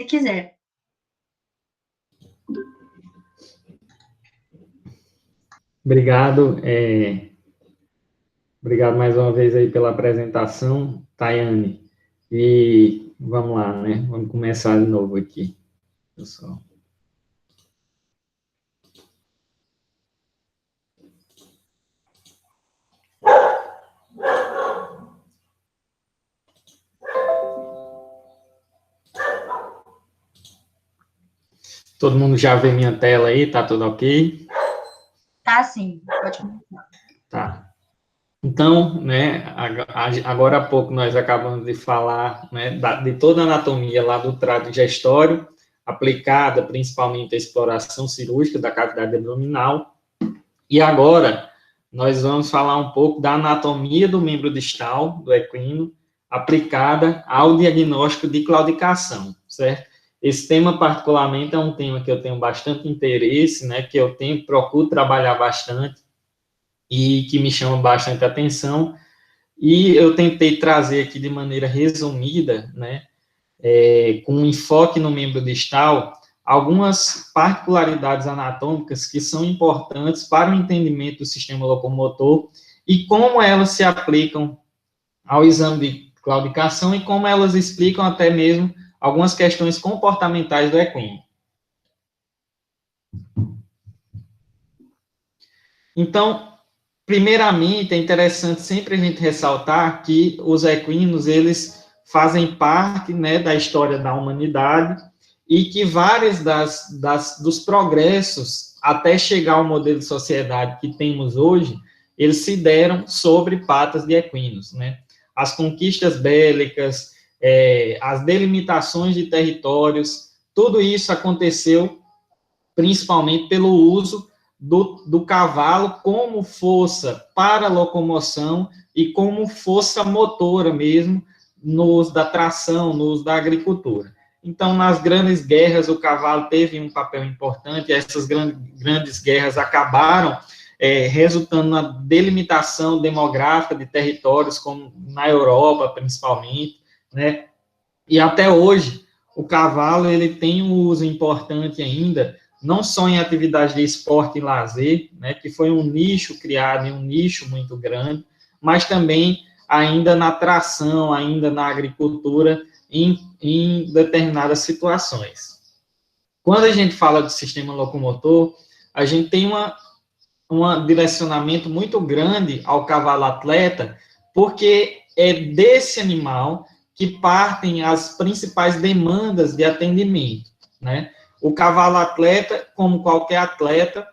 Se quiser. Obrigado, obrigado mais uma vez aí pela apresentação, Tayane. E vamos lá, né? Vamos começar de novo aqui, pessoal. Todo mundo já vê minha tela aí? Tá tudo ok? Tá, sim. Pode começar. Tá. Então, né, agora há pouco nós acabamos de falar, né, de toda a anatomia lá do trato digestório, aplicada principalmente à exploração cirúrgica da cavidade abdominal. E agora nós vamos falar um pouco da anatomia do membro distal do equino, aplicada ao diagnóstico de claudicação, certo? Esse tema, particularmente, é um tema que eu tenho bastante interesse, né, que eu procuro trabalhar bastante e que me chama bastante atenção, e eu tentei trazer aqui de maneira resumida, né, com um enfoque no membro distal, algumas particularidades anatômicas que são importantes para o entendimento do sistema locomotor e como elas se aplicam ao exame de claudicação e como elas explicam até mesmo algumas questões comportamentais do equino. Então, primeiramente, é interessante sempre a gente ressaltar que os equinos, eles fazem parte, né, da história da humanidade e que vários dos progressos até chegar ao modelo de sociedade que temos hoje, eles se deram sobre patas de equinos, né? As conquistas bélicas, as delimitações de territórios, tudo isso aconteceu principalmente pelo uso do cavalo como força para locomoção e como força motora mesmo no uso da tração, no uso da agricultura. Então, nas grandes guerras, o cavalo teve um papel importante, e essas grandes guerras acabaram resultando na delimitação demográfica de territórios, como na Europa, principalmente, né? E até hoje, o cavalo ele tem um uso importante ainda, não só em atividade de esporte e lazer, né, que foi um nicho criado, um nicho muito grande, mas também ainda na tração, ainda na agricultura, em determinadas situações. Quando a gente fala do sistema locomotor, a gente tem um direcionamento muito grande ao cavalo atleta, porque é desse animal que partem as principais demandas de atendimento, né? O cavalo atleta, como qualquer atleta,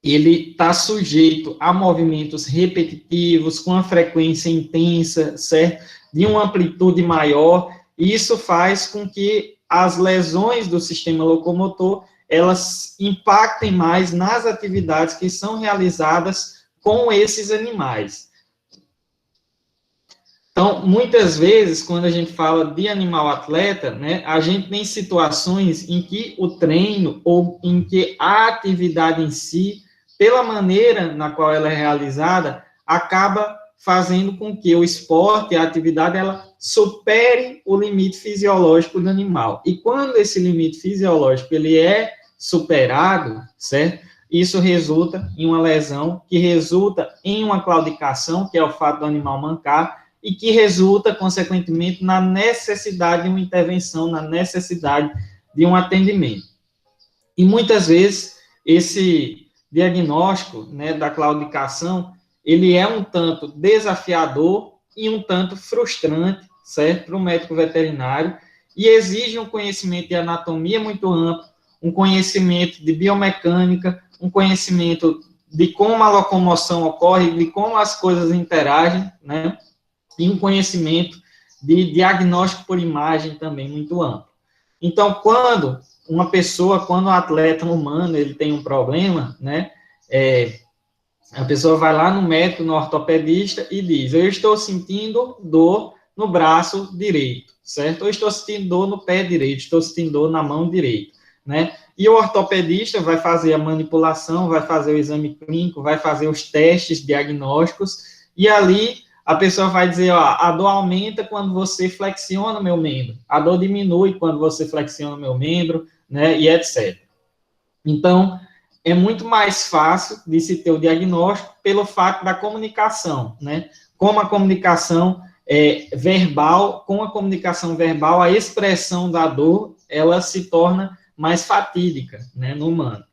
ele está sujeito a movimentos repetitivos, com a frequência intensa, certo? De uma amplitude maior, e isso faz com que as lesões do sistema locomotor, elas impactem mais nas atividades que são realizadas com esses animais. Então, muitas vezes, quando a gente fala de animal atleta, né, a gente tem situações em que o treino ou em que a atividade em si, pela maneira na qual ela é realizada, acaba fazendo com que o esporte, a atividade, ela supere o limite fisiológico do animal. E quando esse limite fisiológico ele é superado, certo? Isso resulta em uma lesão, que resulta em uma claudicação, que é o fato do animal mancar, e que resulta, consequentemente, na necessidade de uma intervenção, na necessidade de um atendimento. E muitas vezes, esse diagnóstico, né, da claudicação, ele é um tanto desafiador e um tanto frustrante, certo, para o médico veterinário, e exige um conhecimento de anatomia muito amplo, um conhecimento de biomecânica, um conhecimento de como a locomoção ocorre, de como as coisas interagem, né, e um conhecimento de diagnóstico por imagem também muito amplo. Então, quando uma pessoa, quando um atleta humano, ele tem um problema, né, a pessoa vai lá no médico, no ortopedista e diz, eu estou sentindo dor no braço direito, certo? Eu estou sentindo dor no pé direito, estou sentindo dor na mão direita, né? E o ortopedista vai fazer a manipulação, vai fazer o exame clínico, vai fazer os testes diagnósticos, e ali a pessoa vai dizer, ó, a dor aumenta quando você flexiona o meu membro, a dor diminui quando você flexiona o meu membro, né, e etc. Então, é muito mais fácil de se ter o diagnóstico pelo fato da comunicação, né? Como a comunicação verbal, com a comunicação verbal, a expressão da dor, ela se torna mais fatídica, né, no humano.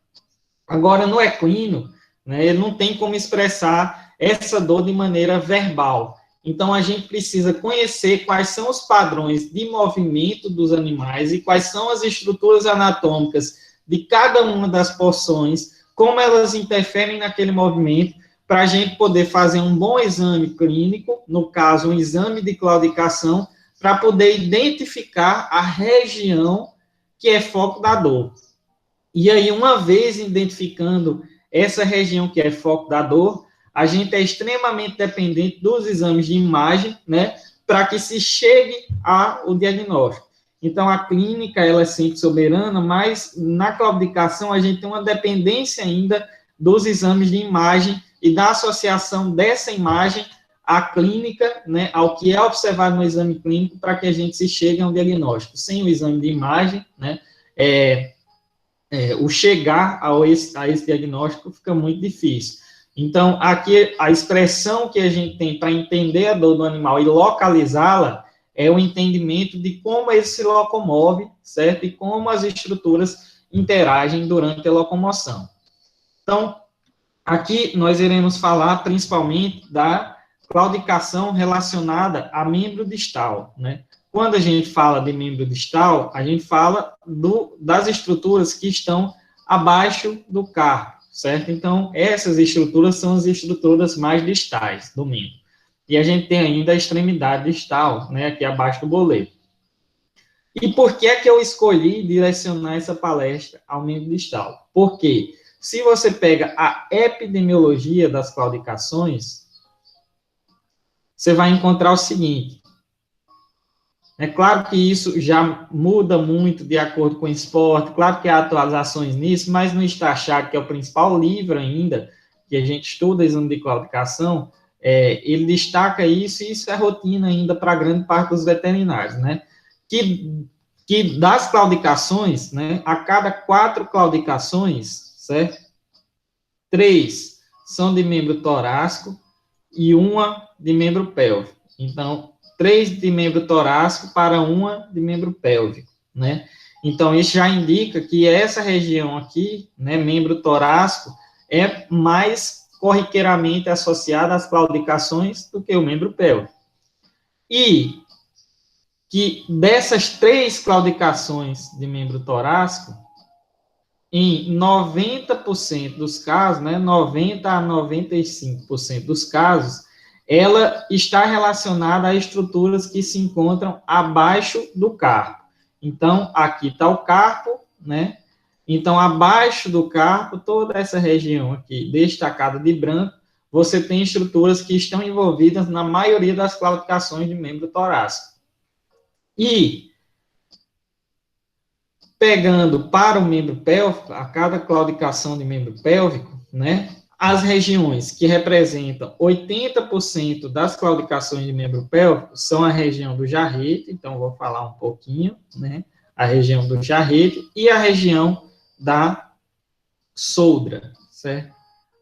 Agora, no equino, né, ele não tem como expressar essa dor de maneira verbal. Então, a gente precisa conhecer quais são os padrões de movimento dos animais e quais são as estruturas anatômicas de cada uma das porções, como elas interferem naquele movimento, para a gente poder fazer um bom exame clínico, no caso, um exame de claudicação, para poder identificar a região que é foco da dor. E aí, uma vez identificando essa região que é foco da dor, a gente é extremamente dependente dos exames de imagem, né, para que se chegue ao diagnóstico. Então, a clínica, ela é sempre soberana, mas na claudicação a gente tem uma dependência ainda dos exames de imagem e da associação dessa imagem à clínica, né, ao que é observado no exame clínico, para que a gente se chegue a um diagnóstico. Sem o exame de imagem, né, o chegar a esse diagnóstico fica muito difícil. Então, aqui, a expressão que a gente tem para entender a dor do animal e localizá-la é o entendimento de como ele se locomove, certo? E como as estruturas interagem durante a locomoção. Então, aqui nós iremos falar principalmente da claudicação relacionada a membro distal, né? Quando a gente fala de membro distal, a gente fala das estruturas que estão abaixo do carpo, certo? Então, essas estruturas são as estruturas mais distais do membro. E a gente tem ainda a extremidade distal, né, aqui abaixo do boleto. E por que é que eu escolhi direcionar essa palestra ao membro distal? Porque se você pega a epidemiologia das claudicações, você vai encontrar o seguinte. É claro que isso já muda muito de acordo com o esporte, claro que há atualizações nisso, mas no Stachard, que é o principal livro ainda, que a gente estuda exame de claudicação, ele destaca isso, e isso é rotina ainda para grande parte dos veterinários, né? Que das claudicações, né, a cada 4 claudicações, certo? 3 são de membro torácico e 1 de membro pélvico. Então, 3 de membro torácico para 1 de membro pélvico, né? Então, isso já indica que essa região aqui, né, membro torácico, é mais corriqueiramente associada às claudicações do que o membro pélvico. E que dessas 3 claudicações de membro torácico, em 90% dos casos, né, 90 a 95% dos casos, ela está relacionada a estruturas que se encontram abaixo do carpo. Então, aqui está o carpo, né? Então, abaixo do carpo, toda essa região aqui destacada de branco, você tem estruturas que estão envolvidas na maioria das claudicações de membro torácico. E, pegando para o membro pélvico, a cada claudicação de membro pélvico, né, as regiões que representam 80% das claudicações de membro pélvico são a região do jarrete, então vou falar um pouquinho, né, a região do jarrete e a região da soldra, certo?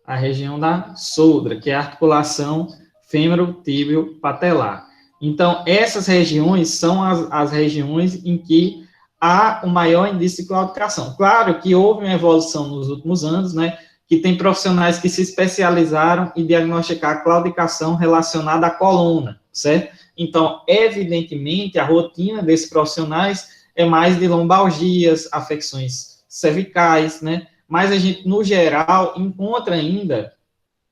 A região da soldra, que é a articulação fêmuro-tíbio-patelar. Então, essas regiões são as regiões em que há o maior índice de claudicação. Claro que houve uma evolução nos últimos anos, né, que tem profissionais que se especializaram em diagnosticar a claudicação relacionada à coluna, certo? Então, evidentemente, a rotina desses profissionais é mais de lombalgias, afecções cervicais, né? Mas a gente, no geral, encontra ainda,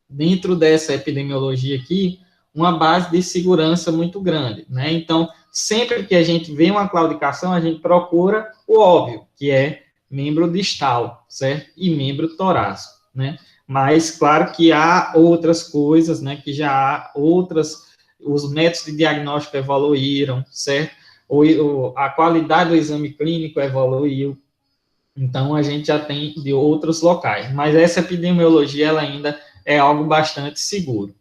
dentro dessa epidemiologia aqui, uma base de segurança muito grande, né? Então, sempre que a gente vê uma claudicação, a gente procura o óbvio, que é membro distal, certo? E membro torácico, né? Mas, claro que há outras coisas, né? Que já há os métodos de diagnóstico evoluíram, certo? A qualidade do exame clínico evoluiu, então a gente já tem de outros locais, mas essa epidemiologia, ela ainda é algo bastante seguro.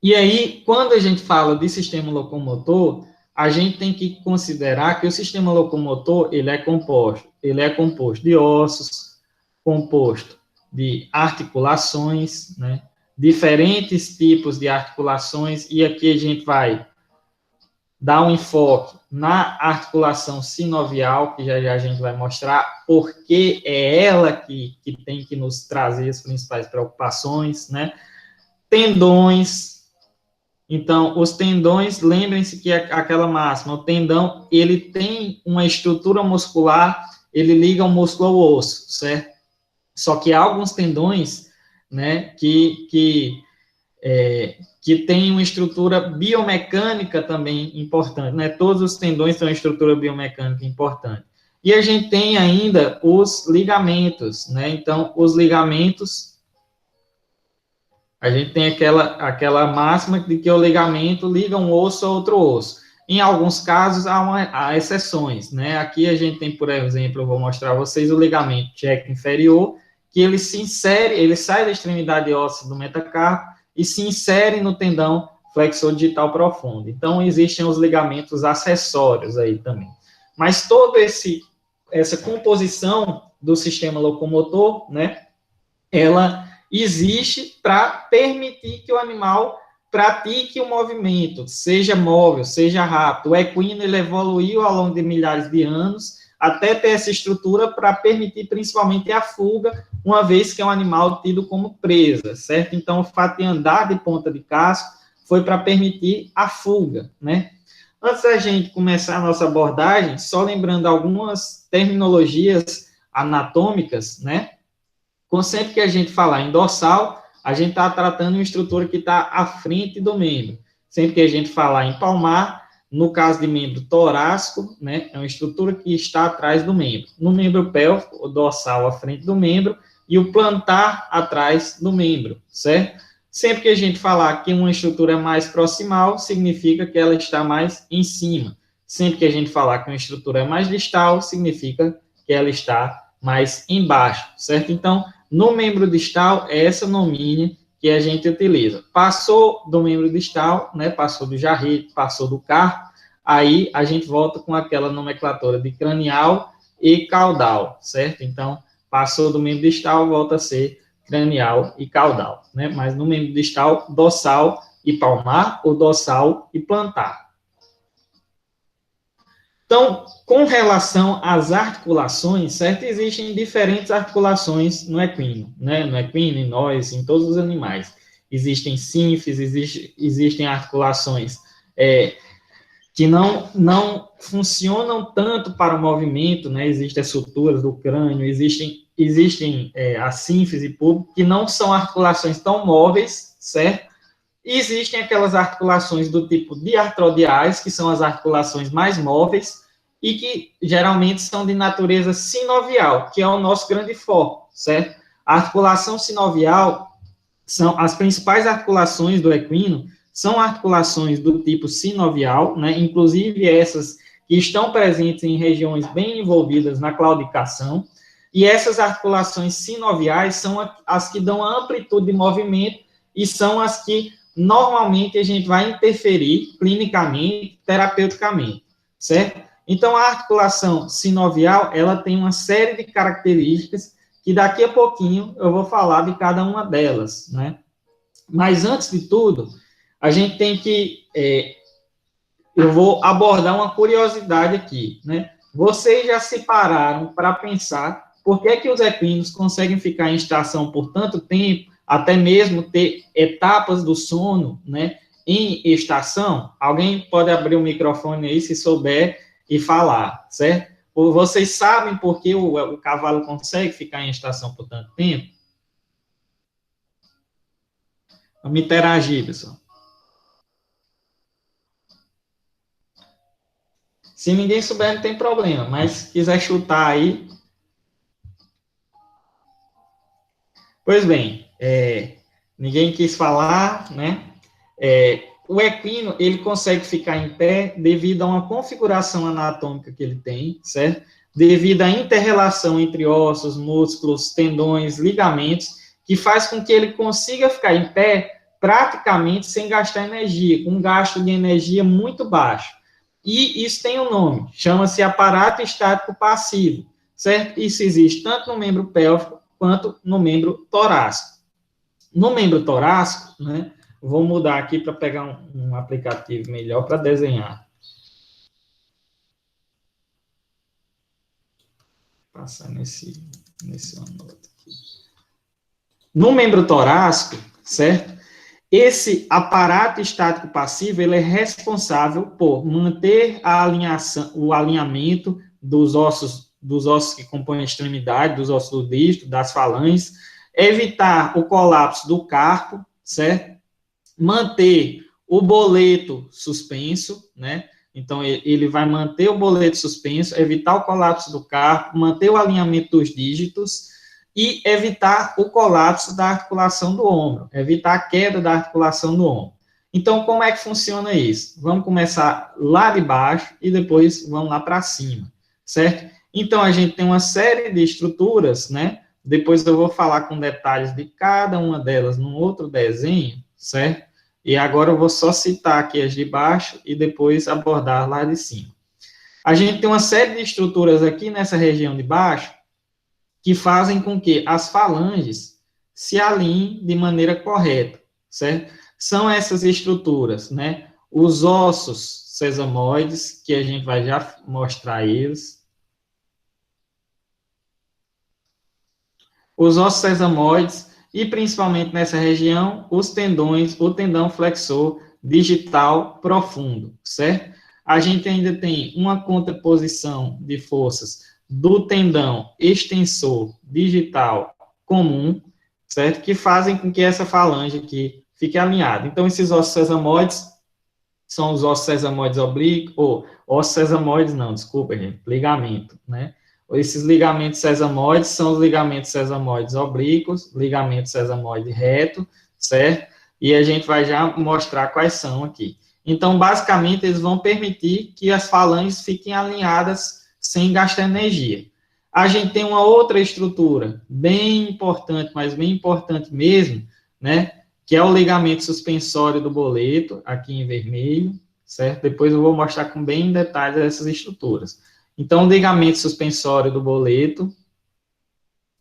E aí, quando a gente fala de sistema locomotor, a gente tem que considerar que o sistema locomotor, ele é composto de ossos, composto de articulações, né? Diferentes tipos de articulações, e aqui a gente vai dar um enfoque na articulação sinovial, que já a gente vai mostrar, porque é ela que tem que nos trazer as principais preocupações, né? Tendões. Então, os tendões, lembrem-se que aquela máxima, o tendão, ele tem uma estrutura muscular, ele liga o músculo ao osso, certo? Só que há alguns tendões, né, que tem uma estrutura biomecânica também importante, né? Todos os tendões têm uma estrutura biomecânica importante. E a gente tem ainda os ligamentos, né? Então, os ligamentos, a gente tem aquela máxima de que o ligamento liga um osso a outro osso. Em alguns casos, há exceções, né? Aqui a gente tem, por exemplo, eu vou mostrar a vocês o ligamento tcheco inferior, que ele se insere, ele sai da extremidade óssea do metacarpo e se insere no tendão flexor digital profundo. Então, existem os ligamentos acessórios aí também. Mas toda essa composição do sistema locomotor, né, ela existe para permitir que o animal pratique o movimento, seja móvel, seja rápido. O equino, ele evoluiu ao longo de milhares de anos até ter essa estrutura para permitir principalmente a fuga, uma vez que é um animal tido como presa, certo? Então, o fato de andar de ponta de casco foi para permitir a fuga, né? Antes da gente começar a nossa abordagem, só lembrando algumas terminologias anatômicas, né? Sempre que a gente falar em dorsal, a gente está tratando uma estrutura que está à frente do membro. Sempre que a gente falar em palmar, no caso de membro torácico, né, é uma estrutura que está atrás do membro. No membro pélvico, o dorsal à frente do membro e o plantar atrás do membro, certo? Sempre que a gente falar que uma estrutura é mais proximal, significa que ela está mais em cima. Sempre que a gente falar que uma estrutura é mais distal, significa que ela está mais embaixo, certo? Então, no membro distal, é essa nomínea que a gente utiliza. Passou do membro distal, né, passou do jarrete, passou do carpo, aí a gente volta com aquela nomenclatura de cranial e caudal, certo? Então, passou do membro distal, volta a ser cranial e caudal, né? Mas no membro distal, dorsal e palmar, ou dorsal e plantar. Então, com relação às articulações, certo? Existem diferentes articulações no equino, né? No equino, em nós, em todos os animais. Existem sínfises, existem articulações que não funcionam tanto para o movimento, né? Existem as suturas do crânio, existem a sínfise pública, que não são articulações tão móveis, certo? E existem aquelas articulações do tipo diartrodiais, que são as articulações mais móveis, e que geralmente são de natureza sinovial, que é o nosso grande foco, certo? A articulação sinovial são as principais articulações do equino, são articulações do tipo sinovial, né? Inclusive essas que estão presentes em regiões bem envolvidas na claudicação, e essas articulações sinoviais são as que dão a amplitude de movimento e são as que normalmente a gente vai interferir clinicamente, terapeuticamente, certo? Então, a articulação sinovial, ela tem uma série de características que daqui a pouquinho eu vou falar de cada uma delas, né? Mas, antes de tudo, a gente tem que... eu vou abordar uma curiosidade aqui, né? Vocês já se pararam para pensar por que é que os equinos conseguem ficar em estação por tanto tempo, até mesmo ter etapas do sono, né, em estação? Alguém pode abrir o microfone aí, se souber, e falar, certo? Ou vocês sabem por que o cavalo consegue ficar em estação por tanto tempo? Vamos interagir, pessoal. Se ninguém souber, não tem problema, mas se quiser chutar aí... Pois bem, ninguém quis falar, né? O equino, ele consegue ficar em pé devido a uma configuração anatômica que ele tem, certo? Devido à inter-relação entre ossos, músculos, tendões, ligamentos, que faz com que ele consiga ficar em pé praticamente sem gastar energia, com um gasto de energia muito baixo. E isso tem um nome, chama-se aparato estático passivo, certo? Isso existe tanto no membro pélvico quanto no membro torácico. No membro torácico, né, vou mudar aqui para pegar um aplicativo melhor para desenhar. Passar nesse OneNote aqui. No membro torácico, certo? Esse aparato estático passivo, ele é responsável por manter o alinhamento dos ossos que compõem a extremidade, dos ossos do dígito, das falanges, evitar o colapso do carpo, certo? Manter o boleto suspenso, né? Então, ele vai manter o boleto suspenso, evitar o colapso do carpo, manter o alinhamento dos dígitos e evitar o colapso da articulação do ombro, evitar a queda da articulação do ombro. Então, como é que funciona isso? Vamos começar lá de baixo e depois vamos lá para cima, certo? Então, a gente tem uma série de estruturas, né? Depois eu vou falar com detalhes de cada uma delas num outro desenho, certo? E agora eu vou só citar aqui as de baixo e depois abordar lá de cima. A gente tem uma série de estruturas aqui nessa região de baixo que fazem com que as falanges se alinhem de maneira correta, certo? São essas estruturas, né? Os ossos sesamoides, que a gente vai já mostrar eles. Os ossos sesamoides e, principalmente nessa região, os tendões, o tendão flexor digital profundo, certo? A gente ainda tem uma contraposição de forças do tendão extensor digital comum, certo? Que fazem com que essa falange aqui fique alinhada. Então, esses ossos sesamoides são os ossos sesamoides oblíquos, ou ossos sesamoides não, desculpa, gente, ligamento, né? Esses ligamentos sesamoides são os ligamentos sesamoides oblíquos, ligamento sesamoide reto, certo? E a gente vai já mostrar quais são aqui. Então, basicamente, eles vão permitir que as falanges fiquem alinhadas sem gastar energia. A gente tem uma outra estrutura bem importante, mas bem importante mesmo, né? Que é o ligamento suspensório do boleto, aqui em vermelho, certo? Depois eu vou mostrar com bem detalhes essas estruturas. Então, o ligamento suspensório do boleto,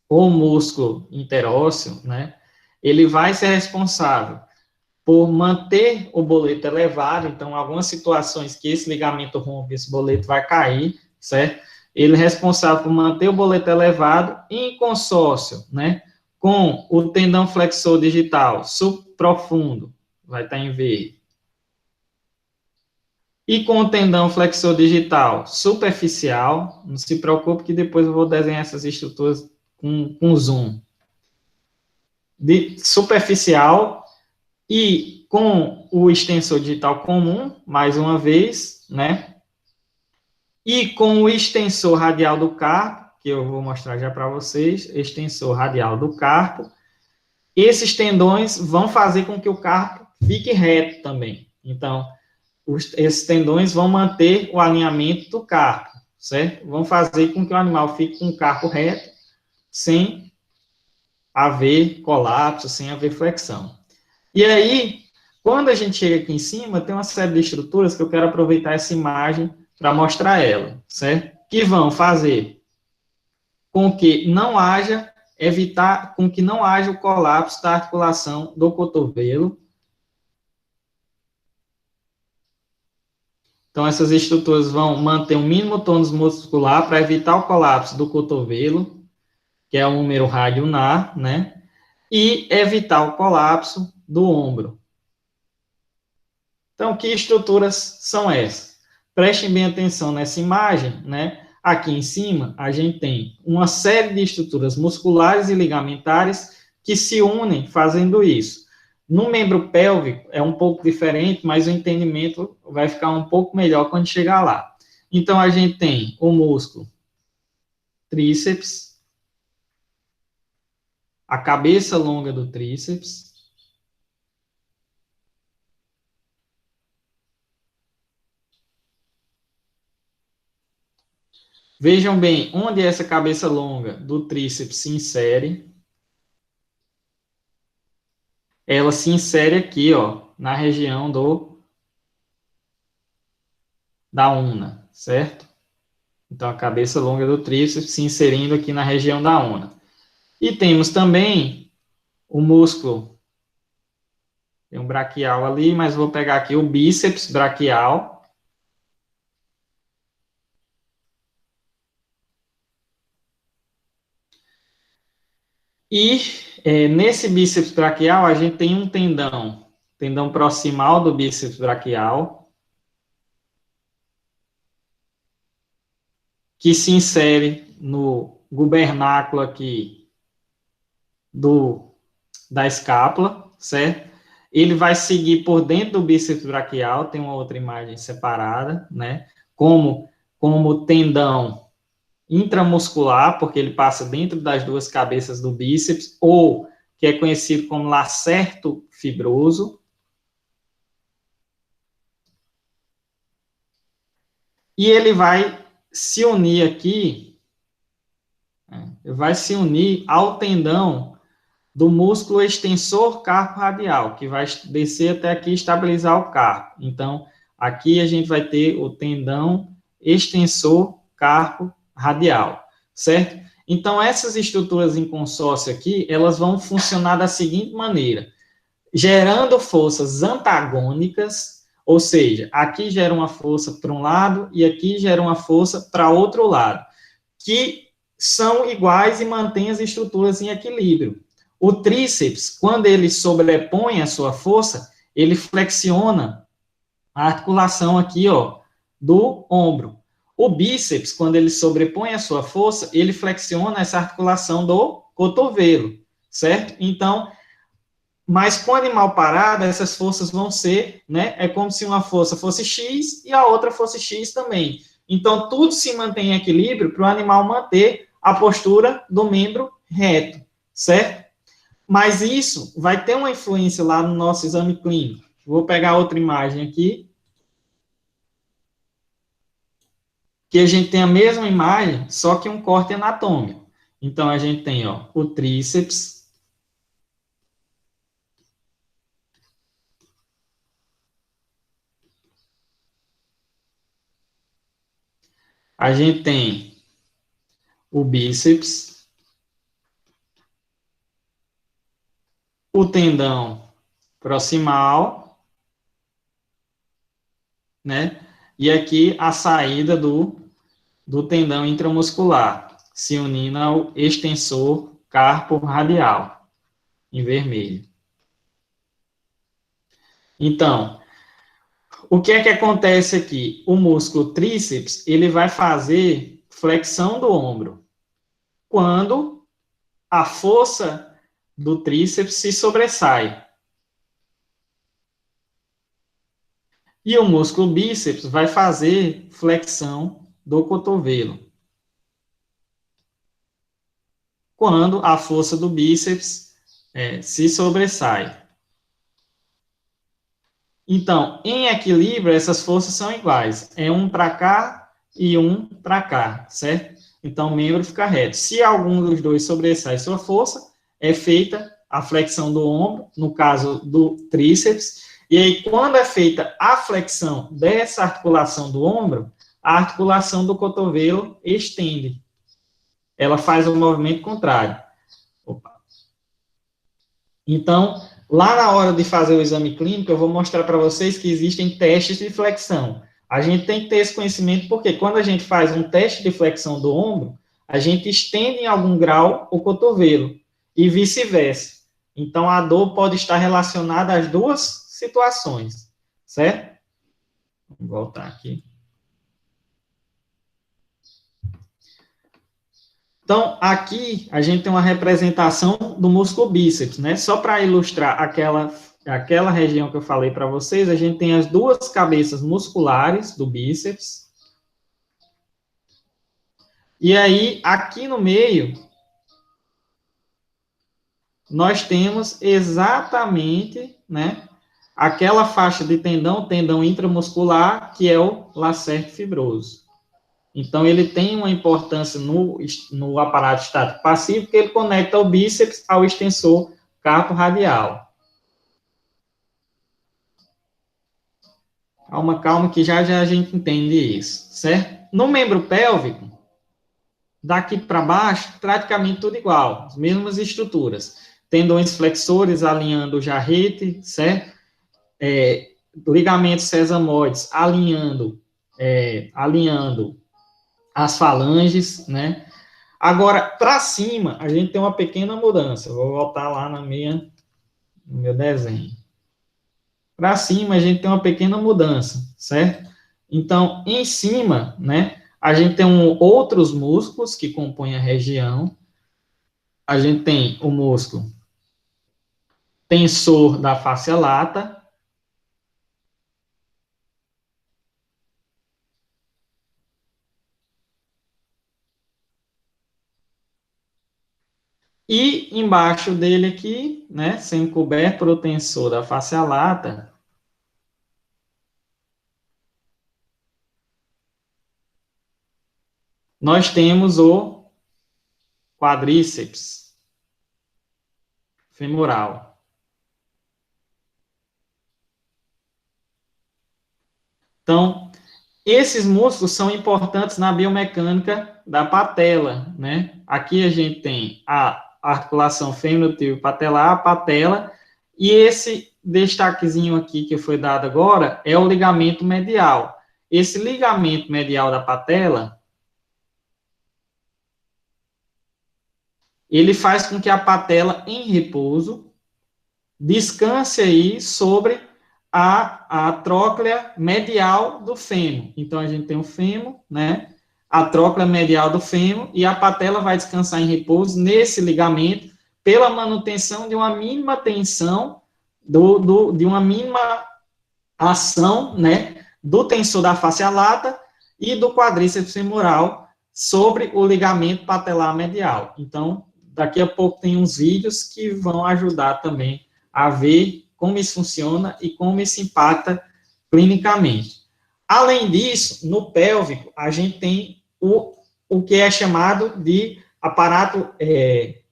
ou músculo interósseo, né? Ele vai ser responsável por manter o boleto elevado, então, algumas situações que esse ligamento rompe, esse boleto vai cair, certo? Ele é responsável por manter o boleto elevado em consórcio, né? Com o tendão flexor digital subprofundo, vai estar em verde. E com o tendão flexor digital superficial, não se preocupe que depois eu vou desenhar essas estruturas com zoom. De superficial e com o extensor digital comum, mais uma vez, né? E com o extensor radial do carpo, que eu vou mostrar já para vocês, extensor radial do carpo. Esses tendões vão fazer com que o carpo fique reto também. Então, esses tendões vão manter o alinhamento do carpo, certo? Vão fazer com que o animal fique com o carpo reto, sem haver colapso, sem haver flexão. E aí, quando a gente chega aqui em cima, tem uma série de estruturas que eu quero aproveitar essa imagem para mostrar ela, certo? Que vão fazer com que não haja, evitar com que não haja o colapso da articulação do cotovelo. Então, essas estruturas vão manter um mínimo tônus muscular para evitar o colapso do cotovelo, que é o número radionar, né? E evitar o colapso do ombro. Então, que estruturas são essas? Prestem bem atenção nessa imagem, né? Aqui em cima, a gente tem uma série de estruturas musculares e ligamentares que se unem fazendo isso. No membro pélvico é um pouco diferente, mas o entendimento vai ficar um pouco melhor quando chegar lá. Então, a gente tem o músculo tríceps, a cabeça longa do tríceps, vejam bem onde essa cabeça longa do tríceps se insere. ela se insere aqui, ó, na região da una, certo? Então, a cabeça longa do tríceps se inserindo aqui na região da una. E temos também o músculo, tem um braquial ali, mas vou pegar aqui o bíceps braquial. E nesse bíceps braquial, a gente tem um tendão proximal do bíceps braquial, que se insere no gubernáculo aqui da escápula, certo? Ele vai seguir por dentro do bíceps braquial, tem uma outra imagem separada, né? Como tendão intramuscular, porque ele passa dentro das duas cabeças do bíceps, ou que é conhecido como lacerto fibroso. E ele vai se unir aqui, vai se unir ao tendão do músculo extensor carpo radial, que vai descer até aqui e estabilizar o carpo. Então, aqui a gente vai ter o tendão extensor carpo radial, certo? Então, essas estruturas em consórcio aqui, elas vão funcionar da seguinte maneira, gerando forças antagônicas, ou seja, aqui gera uma força para um lado e aqui gera uma força para outro lado, que são iguais e mantêm as estruturas em equilíbrio. O tríceps, quando ele sobrepõe a sua força, ele flexiona a articulação aqui, ó, do ombro. O bíceps, quando ele sobrepõe a sua força, ele flexiona essa articulação do cotovelo, certo? Então, mas com o animal parado, essas forças vão ser, né? É como se uma força fosse X e a outra fosse X também. Então, tudo se mantém em equilíbrio para o animal manter a postura do membro reto, certo? Mas isso vai ter uma influência lá no nosso exame clínico. Vou pegar outra imagem aqui, que a gente tem a mesma imagem, só que um corte anatômico. Então, a gente tem, ó, o tríceps. A gente tem o bíceps, o tendão proximal, né? E aqui a saída do tendão intramuscular, se unindo ao extensor carpo radial, em vermelho. Então, o que é que acontece aqui? O músculo tríceps, ele vai fazer flexão do ombro quando a força do tríceps se sobressai. E o músculo bíceps vai fazer flexão do cotovelo quando a força do bíceps se sobressai. Então, em equilíbrio, essas forças são iguais. É um para cá e um para cá, certo? Então, o membro fica reto. Se algum dos dois sobressai sua força, é feita a flexão do ombro, no caso do tríceps. E aí, quando é feita a flexão dessa articulação do ombro, a articulação do cotovelo estende. Ela faz o movimento contrário. Opa. Então, lá na hora de fazer o exame clínico, eu vou mostrar para vocês que existem testes de flexão. A gente tem que ter esse conhecimento, porque quando a gente faz um teste de flexão do ombro, a gente estende em algum grau o cotovelo, e vice-versa. Então, a dor pode estar relacionada às duas situações, certo? Vou voltar aqui. Então, aqui a gente tem uma representação do músculo bíceps, né? Só para ilustrar aquela região que eu falei para vocês, a gente tem as duas cabeças musculares do bíceps. E aí, aqui no meio, nós temos exatamente, né, aquela faixa de tendão intramuscular, que é o lacerto fibroso. Então, ele tem uma importância no aparato estático passivo, porque ele conecta o bíceps ao extensor carpo radial. Calma, calma, que já já a gente entende isso, certo? No membro pélvico, daqui para baixo, praticamente tudo igual, as mesmas estruturas. Tendões flexores alinhando o jarrete, certo? Ligamentos sesamoides alinhando as falanges, né? Agora, para cima, a gente tem uma pequena mudança. Vou voltar lá no meu desenho. Para cima, a gente tem uma pequena mudança, certo? Então, em cima, né, a gente tem outros músculos que compõem a região. A gente tem o músculo tensor da face lata, e embaixo dele aqui, né, sendo coberto pelo tensor da face lata, nós temos o quadríceps femoral. Então, esses músculos são importantes na biomecânica da patela, né? Aqui a gente tem a articulação femorotibial patelar, a patela, e esse destaquezinho aqui que foi dado agora é o ligamento medial. Esse ligamento medial da patela, ele faz com que a patela em repouso descanse aí sobre a tróclea medial do fêmur. Então, a gente tem o fêmur, né? A tróclea medial do fêmur e a patela vai descansar em repouso nesse ligamento pela manutenção de uma mínima tensão, de uma mínima ação, né? Do tensor da face lata e do quadríceps femoral sobre o ligamento patelar medial. Então, daqui a pouco tem uns vídeos que vão ajudar também a ver como isso funciona e como isso impacta clinicamente. Além disso, no pélvico, a gente tem o que é chamado de aparato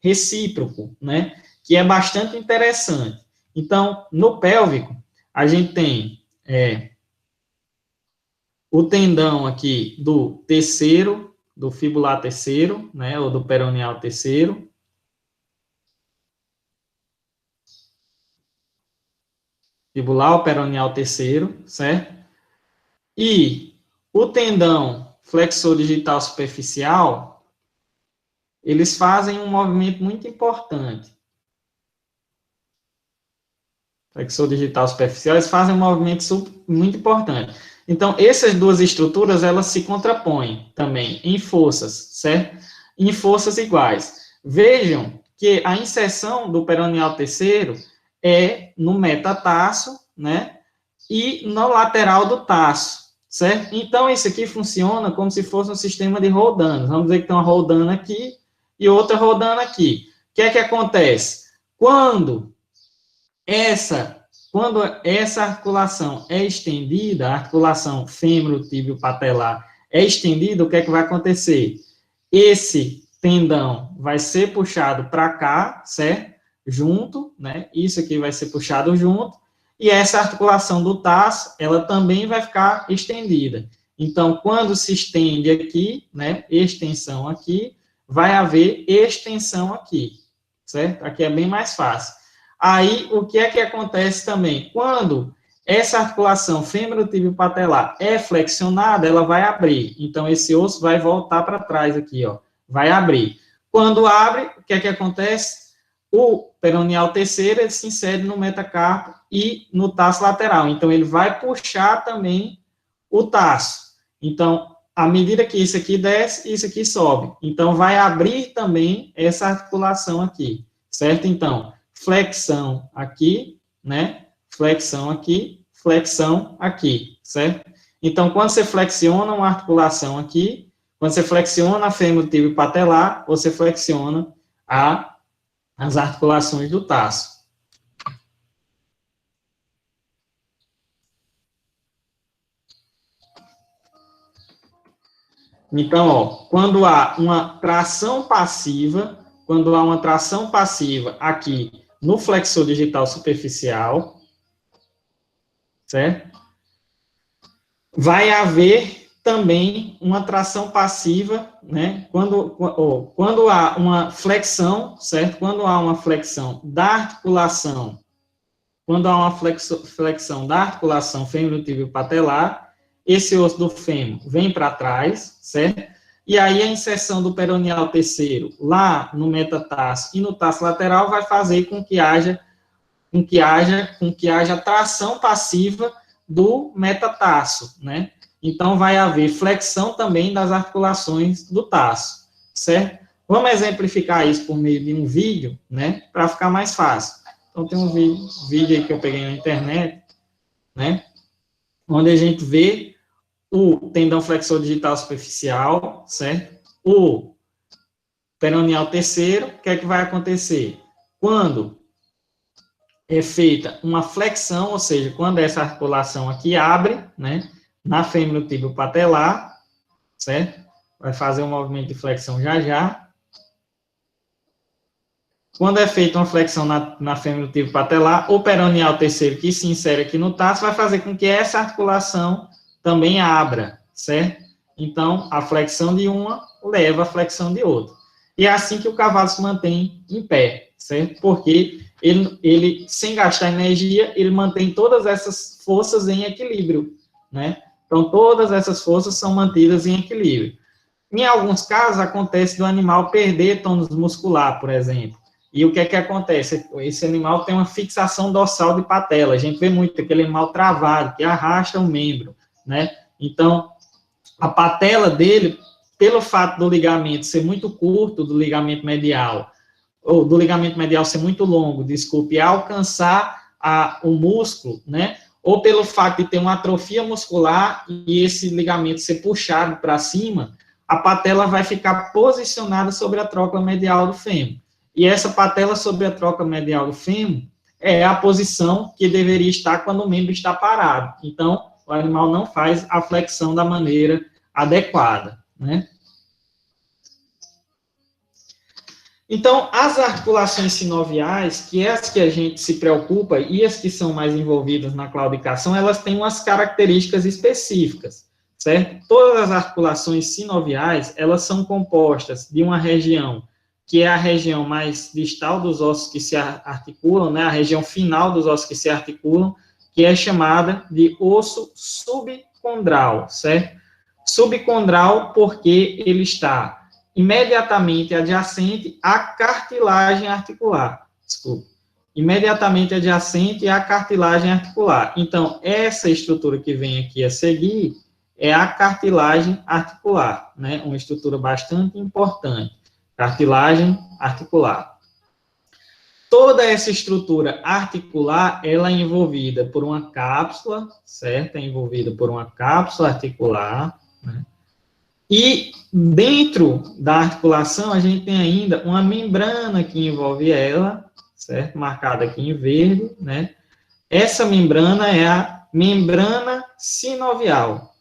recíproco, né? Que é bastante interessante. Então, no pélvico, a gente tem o tendão aqui do terceiro, do fibular terceiro, né? Ou do peroneal terceiro. Fibular peroneal terceiro, certo? E o tendão flexor digital superficial, eles fazem um movimento muito importante. Flexor digital superficial, eles fazem um movimento muito importante. Então, essas duas estruturas, elas se contrapõem também em forças, certo? Em forças iguais. Vejam que a inserção do peroneal terceiro é no metatarso, né? E no lateral do tarso, certo? Então, isso aqui funciona como se fosse um sistema de roldanas. Vamos dizer que tem uma roldana aqui e outra roldana aqui. O que é que acontece? Quando essa articulação é estendida, a articulação fêmuro-tíbio-patelar é estendida, o que é que vai acontecer? Esse tendão vai ser puxado para cá, certo? Junto, né? Isso aqui vai ser puxado junto, e essa articulação do tarso, ela também vai ficar estendida. Então, quando se estende aqui, né? Extensão aqui, vai haver extensão aqui, certo? Aqui é bem mais fácil. Aí, o que é que acontece também? Quando essa articulação fêmuro-tíbio-patelar é flexionada, ela vai abrir. Então, esse osso vai voltar para trás aqui, ó. Vai abrir. Quando abre, o que é que acontece? O peroneal terceiro, ele se insere no metacarpo e no tarso lateral. Então, ele vai puxar também o tarso. Então, à medida que isso aqui desce, isso aqui sobe. Então, vai abrir também essa articulação aqui, certo? Então, flexão aqui, né? Flexão aqui, certo? Então, quando você flexiona uma articulação aqui, quando você flexiona a fêmur-tíbio patelar, você flexiona as articulações do tarso. Então, ó, quando há uma tração passiva aqui no flexor digital superficial, certo? vai haver também uma tração passiva, né? Quando há uma flexão, certo? Quando há uma flexão da articulação, quando há uma flexão da articulação fêmur-tíbio patelar, esse osso do fêmur vem para trás, certo? E aí a inserção do peroneal terceiro lá no metatarso e no tarso lateral vai fazer com que haja tração passiva do metatarso, né? Então, vai haver flexão também das articulações do tarso, certo? Vamos exemplificar isso por meio de um vídeo, né? Para ficar mais fácil. Então, tem um vídeo aí que eu peguei na internet, né? Onde a gente vê o tendão flexor digital superficial, certo? O peroneal terceiro, o que é que vai acontecer? Quando é feita uma flexão, ou seja, quando essa articulação aqui abre, né? Na fêmur-tíbio patelar, certo? Vai fazer um movimento de flexão já já. Quando é feita uma flexão na fêmur-tíbio patelar, o peroneal terceiro que se insere aqui no tarso vai fazer com que essa articulação também abra, certo? Então, a flexão de uma leva a flexão de outra. E é assim que o cavalo se mantém em pé, certo? Porque ele sem gastar energia, ele mantém todas essas forças em equilíbrio, né? Então, todas essas forças são mantidas em equilíbrio. Em alguns casos, acontece do animal perder tônus muscular, por exemplo. E o que é que acontece? Esse animal tem uma fixação dorsal de patela. A gente vê muito aquele animal travado, que arrasta o membro, né? Então, a patela dele, pelo fato do ligamento ser muito curto, do ligamento medial, ou do ligamento medial ser muito longo, desculpe, alcançar o músculo, né? Ou pelo fato de ter uma atrofia muscular e esse ligamento ser puxado para cima, a patela vai ficar posicionada sobre a trócula medial do fêmur. E essa patela sobre a trócula medial do fêmur é a posição que deveria estar quando o membro está parado. Então, o animal não faz a flexão da maneira adequada, né? Então, as articulações sinoviais, que é as que a gente se preocupa e as que são mais envolvidas na claudicação, elas têm umas características específicas, certo? Todas as articulações sinoviais, elas são compostas de uma região que é a região mais distal dos ossos que se articulam, né? A região final dos ossos que se articulam, que é chamada de osso subcondral, certo? Subcondral porque ele está imediatamente adjacente à cartilagem articular. Desculpa. Imediatamente adjacente à cartilagem articular. Então, essa estrutura que vem aqui a seguir é a cartilagem articular, né? Uma estrutura bastante importante. Cartilagem articular. Toda essa estrutura articular, ela é envolvida por uma cápsula, certo? É envolvida por uma cápsula articular, né? E dentro da articulação, a gente tem ainda uma membrana que envolve ela, certo? Marcada aqui em verde, né? Essa membrana é a membrana sinovial.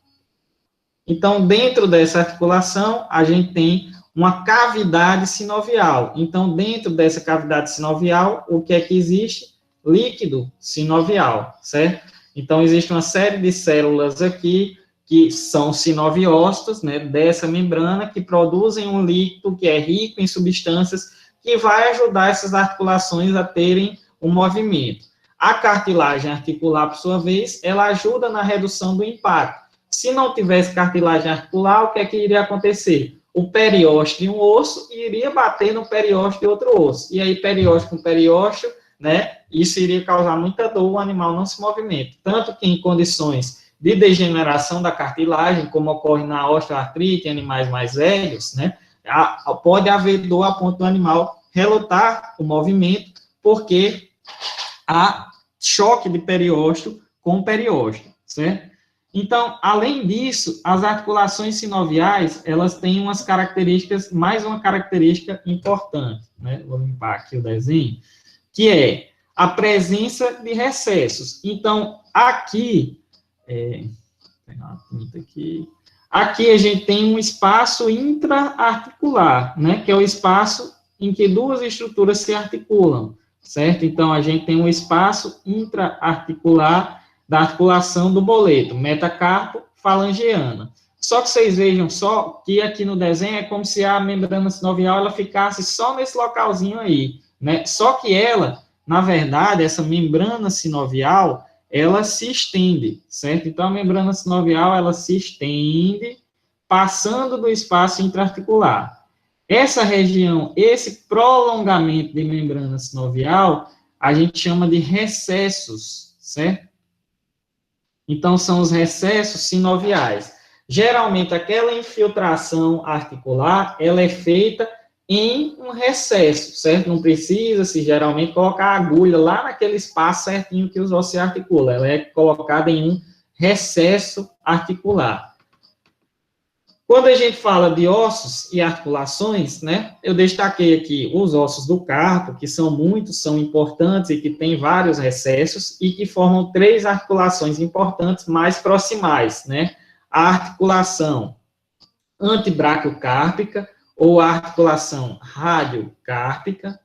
Então, dentro dessa articulação, a gente tem uma cavidade sinovial. Então, dentro dessa cavidade sinovial, o que é que existe? Líquido sinovial, certo? Então, existe uma série de células aqui que são sinoviócitos, né, dessa membrana, que produzem um líquido que é rico em substâncias que vai ajudar essas articulações a terem um movimento. A cartilagem articular, por sua vez, ela ajuda na redução do impacto. Se não tivesse cartilagem articular, o que é que iria acontecer? O periósteo de um osso iria bater no periósteo de outro osso. E aí, periósteo com periósteo, né, isso iria causar muita dor, o animal não se movimenta. Tanto que em condições de degeneração da cartilagem, como ocorre na osteoartrite em animais mais velhos, né, pode haver dor a ponto do animal relutar o movimento, porque há choque de periósteo com periósteo, certo? Então, além disso, as articulações sinoviais, elas têm umas características, mais uma característica importante, né? Vou limpar aqui o desenho, que é a presença de recessos. Então, aqui, pegar uma tinta aqui. Aqui a gente tem um espaço intra-articular, né? Que é o espaço em que duas estruturas se articulam, certo? Então, a gente tem um espaço intra-articular da articulação do boleto, metacarpo, falangiana. Só que vocês vejam só que aqui no desenho é como se a membrana sinovial ela ficasse só nesse localzinho aí, né? Só que ela, na verdade, essa membrana sinovial, ela se estende, certo? Então, a membrana sinovial, ela se estende passando do espaço intraarticular. Essa região, esse prolongamento de membrana sinovial, a gente chama de recessos, certo? Então, são os recessos sinoviais. Geralmente, aquela infiltração articular, ela é feita em um recesso, certo? Não precisa-se, geralmente, colocar a agulha lá naquele espaço certinho que os ossos se articulam. Ela é colocada em um recesso articular. Quando a gente fala de ossos e articulações, né, eu destaquei aqui os ossos do carpo, que são muitos, são importantes e que têm vários recessos e que formam 3 articulações importantes mais proximais, né? A articulação antebraquiocárpica ou a articulação radiocárpica.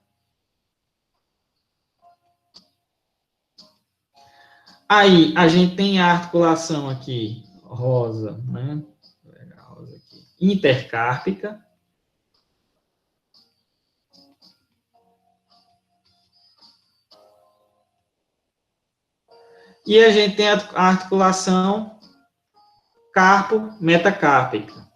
Aí, a gente tem a articulação aqui, rosa, né? Intercárpica. E a gente tem a articulação carpo-metacárpica.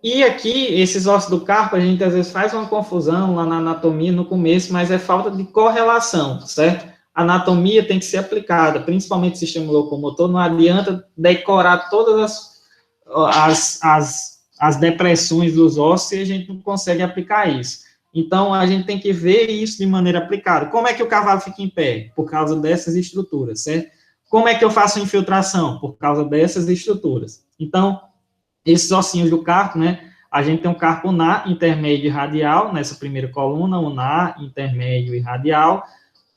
E aqui, esses ossos do carpo, a gente às vezes faz uma confusão lá na anatomia no começo, mas é falta de correlação, certo? A anatomia tem que ser aplicada, principalmente o sistema locomotor, não adianta decorar todas as depressões dos ossos se a gente não consegue aplicar isso. Então, a gente tem que ver isso de maneira aplicada. Como é que o cavalo fica em pé? Por causa dessas estruturas, certo? Como é que eu faço a infiltração? Por causa dessas estruturas. Então, esses ossinhos do carpo, né? A gente tem um carpo unar, intermédio e radial, nessa primeira coluna, unar, intermédio e radial,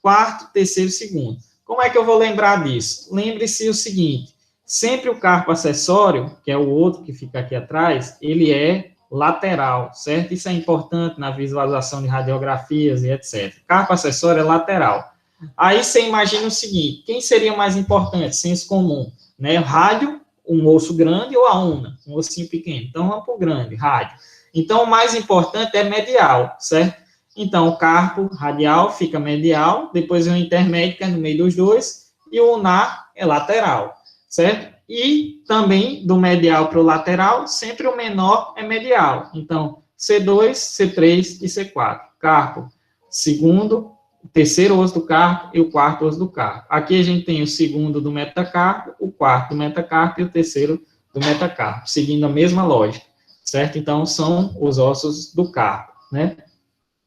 quarto, terceiro e segundo. Como é que eu vou lembrar disso? Lembre-se o seguinte, sempre o carpo acessório, que é o outro que fica aqui atrás, ele é lateral, certo? Isso é importante na visualização de radiografias e etc. Carpo acessório é lateral. Aí você imagina o seguinte, quem seria mais importante, senso comum, né? Rádio, um osso grande ou a una, um ossinho pequeno. Então, vamos para o grande, rádio. Então, o mais importante é medial, certo? Então, o carpo radial fica medial, depois vem o intermédio, que é no meio dos dois, e o unar é lateral, certo? E também, do medial para o lateral, sempre o menor é medial. Então, C2, C3 e C4. Carpo, segundo, o terceiro osso do carpo e o quarto osso do carpo. Aqui a gente tem o segundo do metacarpo, o quarto do metacarpo e o terceiro do metacarpo, seguindo a mesma lógica, certo? Então, são os ossos do carpo, né?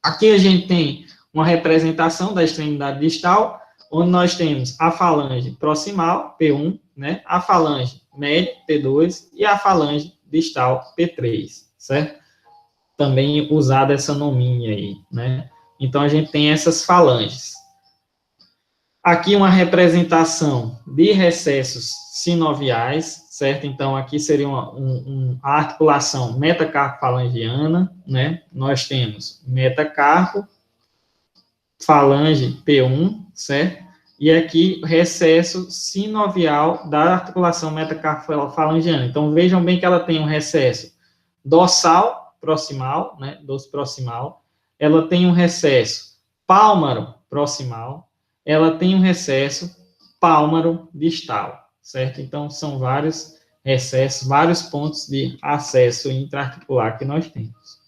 Aqui a gente tem uma representação da extremidade distal, onde nós temos a falange proximal, P1, né? A falange média, P2, e a falange distal, P3, certo? Também usada essa nominha aí, né? Então, a gente tem essas falanges. Aqui uma representação de recessos sinoviais, certo? Então, aqui seria a articulação metacarpo-falangiana, né? Nós temos metacarpo, falange P1, certo? E aqui, recesso sinovial da articulação metacarpo-falangiana. Então, vejam bem que ela tem um recesso dorsal, proximal, né? Dorso proximal. Ela tem um recesso pálmaro proximal, ela tem um recesso pálmaro distal, certo? Então, são vários recessos, vários pontos de acesso intraarticular que nós temos.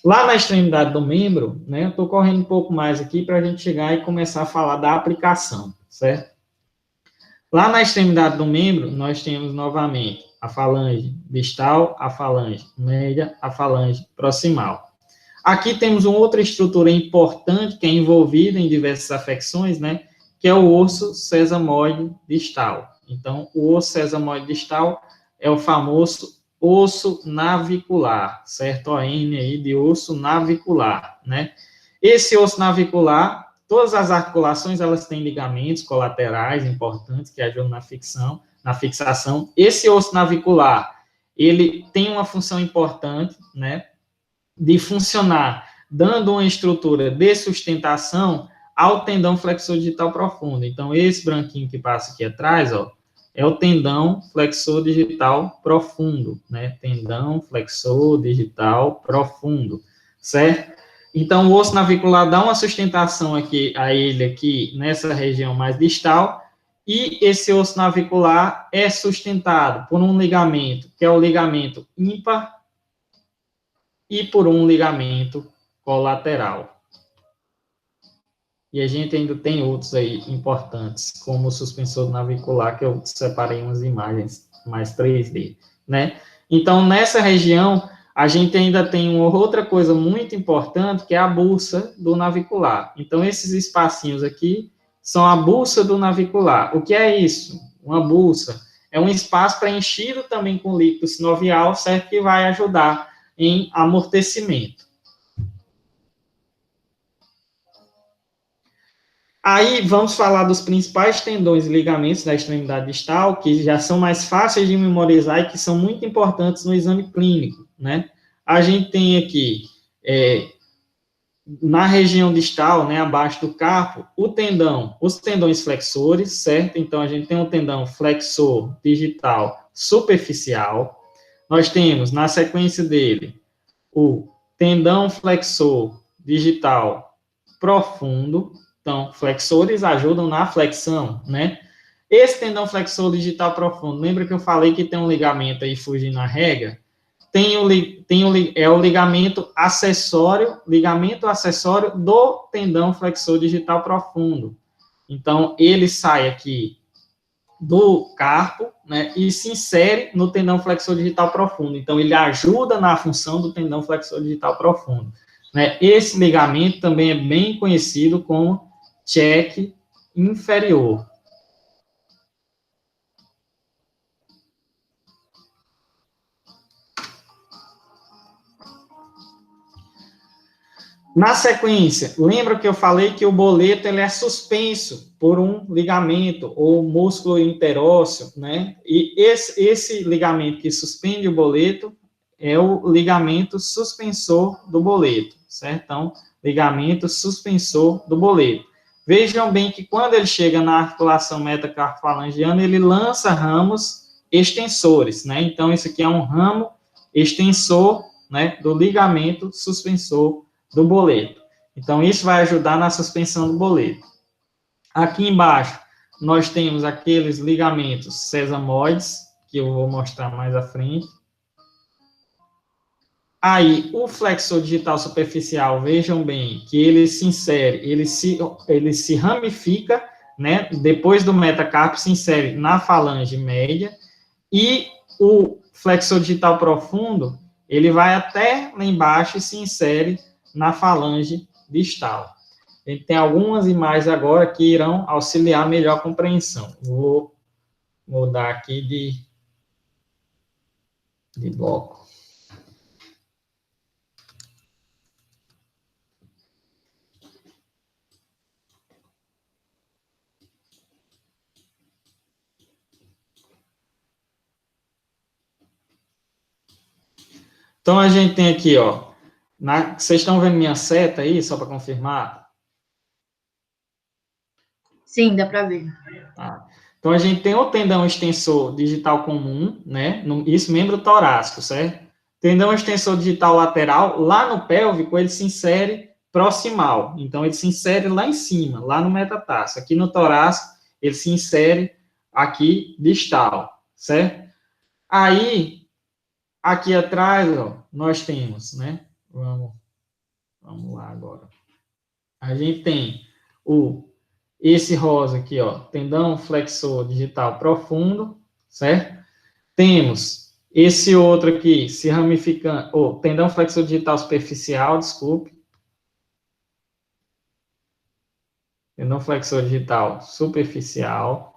Lá na extremidade do membro, né, eu estou correndo um pouco mais aqui para a gente chegar e começar a falar da aplicação, certo? Lá na extremidade do membro, nós temos novamente a falange distal, a falange média, a falange proximal. Aqui temos uma outra estrutura importante que é envolvida em diversas afecções, né, que é o osso sesamoide distal. Então, o osso sesamoide distal é o famoso osso navicular, certo? ON aí de osso navicular, né? Esse osso navicular, todas as articulações, elas têm ligamentos colaterais importantes que ajudam na fixação. Esse osso navicular, ele tem uma função importante, né, de funcionar, dando uma estrutura de sustentação ao tendão flexor digital profundo. Então, esse branquinho que passa aqui atrás, ó, é o tendão flexor digital profundo, né? Tendão flexor digital profundo, certo? Então, o osso navicular dá uma sustentação aqui a ele aqui nessa região mais distal, e esse osso navicular é sustentado por um ligamento, que é o ligamento ímpar, e por um ligamento colateral. E a gente ainda tem outros aí importantes, como o suspensor navicular, que eu separei umas imagens mais 3D, né? Então, nessa região, a gente ainda tem uma outra coisa muito importante, que é a bursa do navicular. Então, esses espacinhos aqui são a bursa do navicular. O que é isso? Uma bursa é um espaço preenchido também com líquido sinovial, certo? Que vai ajudar em amortecimento. Aí vamos falar dos principais tendões e ligamentos da extremidade distal, que já são mais fáceis de memorizar e que são muito importantes no exame clínico, né? A gente tem aqui, na região distal, né, abaixo do carpo, os tendões flexores, certo? Então, a gente tem um tendão flexor digital superficial. Nós temos, na sequência dele, o tendão flexor digital profundo. Então, flexores ajudam na flexão, né? Esse tendão flexor digital profundo, lembra que eu falei que tem um ligamento aí fugindo na rega? É o ligamento acessório do tendão flexor digital profundo. Então, ele sai aqui do carpo, né, e se insere no tendão flexor digital profundo. Então, ele ajuda na função do tendão flexor digital profundo, né? Esse ligamento também é bem conhecido como check inferior. Na sequência, lembra que eu falei que o boleto ele é suspenso por um ligamento ou músculo interósseo, né? E esse ligamento que suspende o boleto é o ligamento suspensor do boleto, certo? Então, ligamento suspensor do boleto. Vejam bem que quando ele chega na articulação metacarpofalangiana, ele lança ramos extensores, né? Então, esse aqui é um ramo extensor, né, do ligamento suspensor do boleto. Então, isso vai ajudar na suspensão do boleto. Aqui embaixo, nós temos aqueles ligamentos sesamoides, que eu vou mostrar mais à frente. Aí, o flexor digital superficial, vejam bem, que ele se insere, ele se ramifica, né, depois do metacarpo, se insere na falange média, e o flexor digital profundo, ele vai até lá embaixo e se insere na falange distal. A gente tem algumas imagens agora que irão auxiliar a melhor compreensão. Vou mudar aqui de bloco. Então, a gente tem aqui, ó, vocês estão vendo minha seta aí, só para confirmar? Sim, dá para ver. Tá. Então, a gente tem o tendão extensor digital comum, né? Isso, membro torácico, certo? Tendão extensor digital lateral, lá no pélvico, ele se insere proximal. Então, ele se insere lá em cima, lá no metatarso. Aqui no torácico, ele se insere aqui distal, certo? Aí, aqui atrás, ó, nós temos, né? Vamos lá agora. A gente tem esse rosa aqui, ó, tendão flexor digital profundo, certo? Temos esse outro aqui, se ramificando, tendão flexor digital superficial, desculpe. Tendão flexor digital superficial.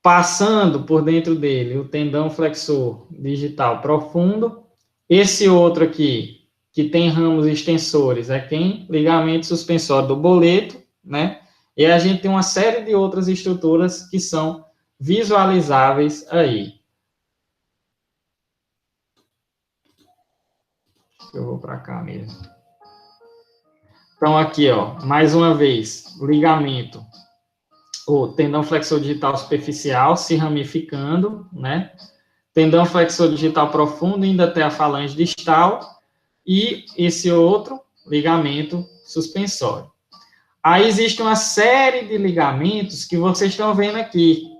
Passando por dentro dele o tendão flexor digital profundo. Esse outro aqui, que tem ramos extensores, é quem? Ligamento suspensório do boleto, né? E a gente tem uma série de outras estruturas que são visualizáveis aí. Eu vou para cá mesmo. Então, aqui, ó, mais uma vez, ligamento, o tendão flexor digital superficial se ramificando, né? Tendão flexor digital profundo indo até a falange distal e esse outro ligamento suspensório. Aí existe uma série de ligamentos que vocês estão vendo aqui,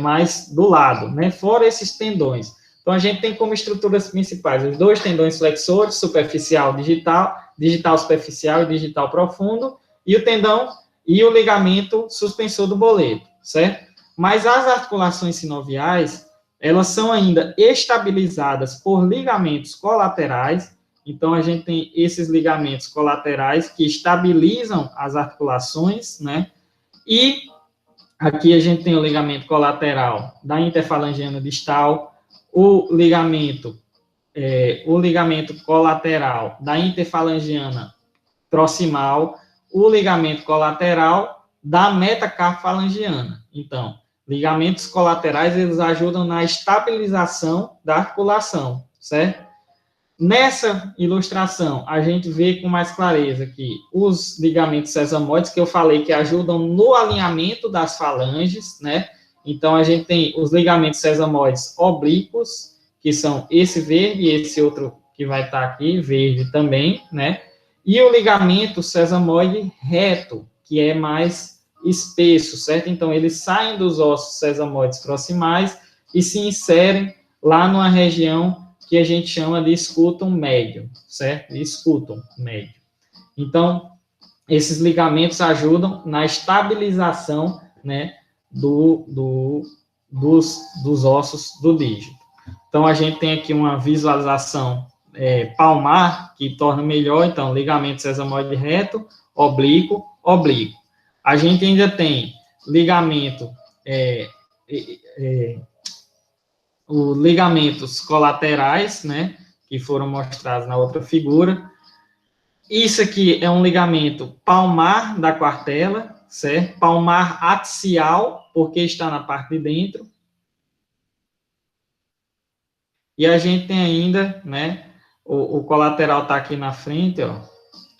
mais do lado, né? Fora esses tendões. Então, a gente tem como estruturas principais os dois tendões flexores, superficial digital, digital superficial e digital profundo, e o tendão e o ligamento suspensor do boleto, certo? Mas as articulações sinoviais, elas são ainda estabilizadas por ligamentos colaterais. Então, a gente tem esses ligamentos colaterais que estabilizam as articulações, né? E aqui a gente tem o ligamento colateral da interfalangiana distal, o ligamento colateral da interfalangiana proximal, o ligamento colateral da metacarfalangiana. Então, ligamentos colaterais, eles ajudam na estabilização da articulação, certo? Nessa ilustração, a gente vê com mais clareza que os ligamentos sesamoides, que eu falei que ajudam no alinhamento das falanges, né? Então, a gente tem os ligamentos sesamoides oblíquos, que são esse verde e esse outro que vai estar aqui, verde também, né? E o ligamento sesamoide reto, que é mais espesso, certo? Então, eles saem dos ossos sesamoides proximais e se inserem lá numa região que a gente chama de escútum médio, certo? Escútum médio. Então, esses ligamentos ajudam na estabilização, né, dos ossos do dígito. Então, a gente tem aqui uma visualização palmar, que torna melhor, então, ligamento sesamoide reto, oblíquo, oblíquo. A gente ainda tem ligamento, os ligamentos colaterais, né, que foram mostrados na outra figura. Isso aqui é um ligamento palmar da quartela, certo? Palmar axial, porque está na parte de dentro. E a gente tem ainda, né, o colateral está aqui na frente, ó,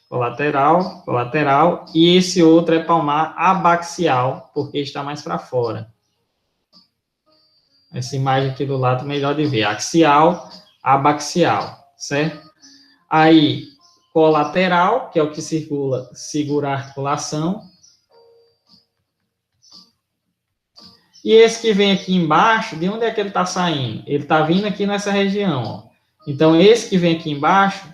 colateral, e esse outro é palmar abaxial, porque está mais para fora. Essa imagem aqui do lado, melhor de ver, axial, abaxial, certo? Aí, colateral, que é o que segura a articulação. E esse que vem aqui embaixo, de onde é que ele está saindo? Ele está vindo aqui nessa região, ó. Então, esse que vem aqui embaixo,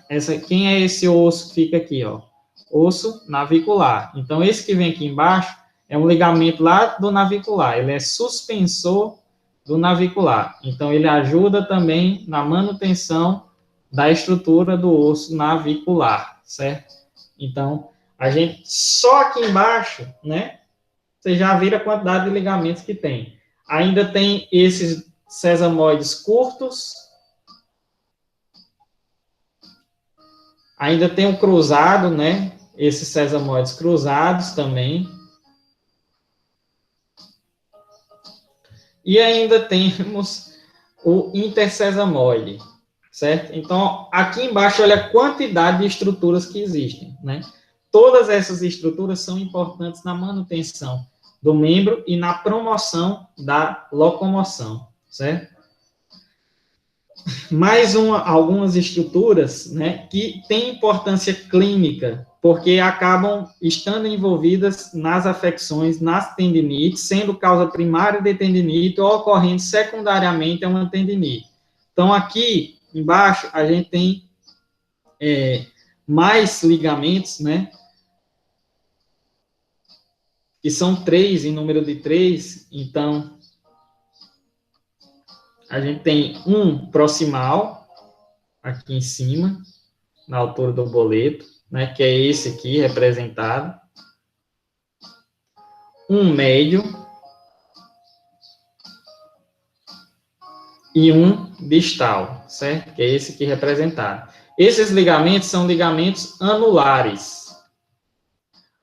quem é esse osso que fica aqui, ó? Osso navicular. Então, esse que vem aqui embaixo é um ligamento lá do navicular. Ele é suspensor do navicular. Então, ele ajuda também na manutenção da estrutura do osso navicular, certo? Então, a gente, só aqui embaixo, né? Você já vira a quantidade de ligamentos que tem. Ainda tem esses sesamoides curtos. Ainda tem o cruzado, né? Esses sesamoides cruzados também. E ainda temos o intersesamoide, certo? Então, aqui embaixo, olha a quantidade de estruturas que existem, né? Todas essas estruturas são importantes na manutenção do membro e na promoção da locomoção, certo? Mais algumas estruturas, né, que têm importância clínica, porque acabam estando envolvidas nas afecções, nas tendinites, sendo causa primária de tendinite ou ocorrendo secundariamente a uma tendinite. Então, aqui embaixo, a gente tem mais ligamentos, né, que são 3, em número de 3, então, a gente tem um proximal, aqui em cima, na altura do boleto, né, que é esse aqui, representado. Um médio. E um distal, certo? Que é esse aqui representado. Esses ligamentos são ligamentos anulares.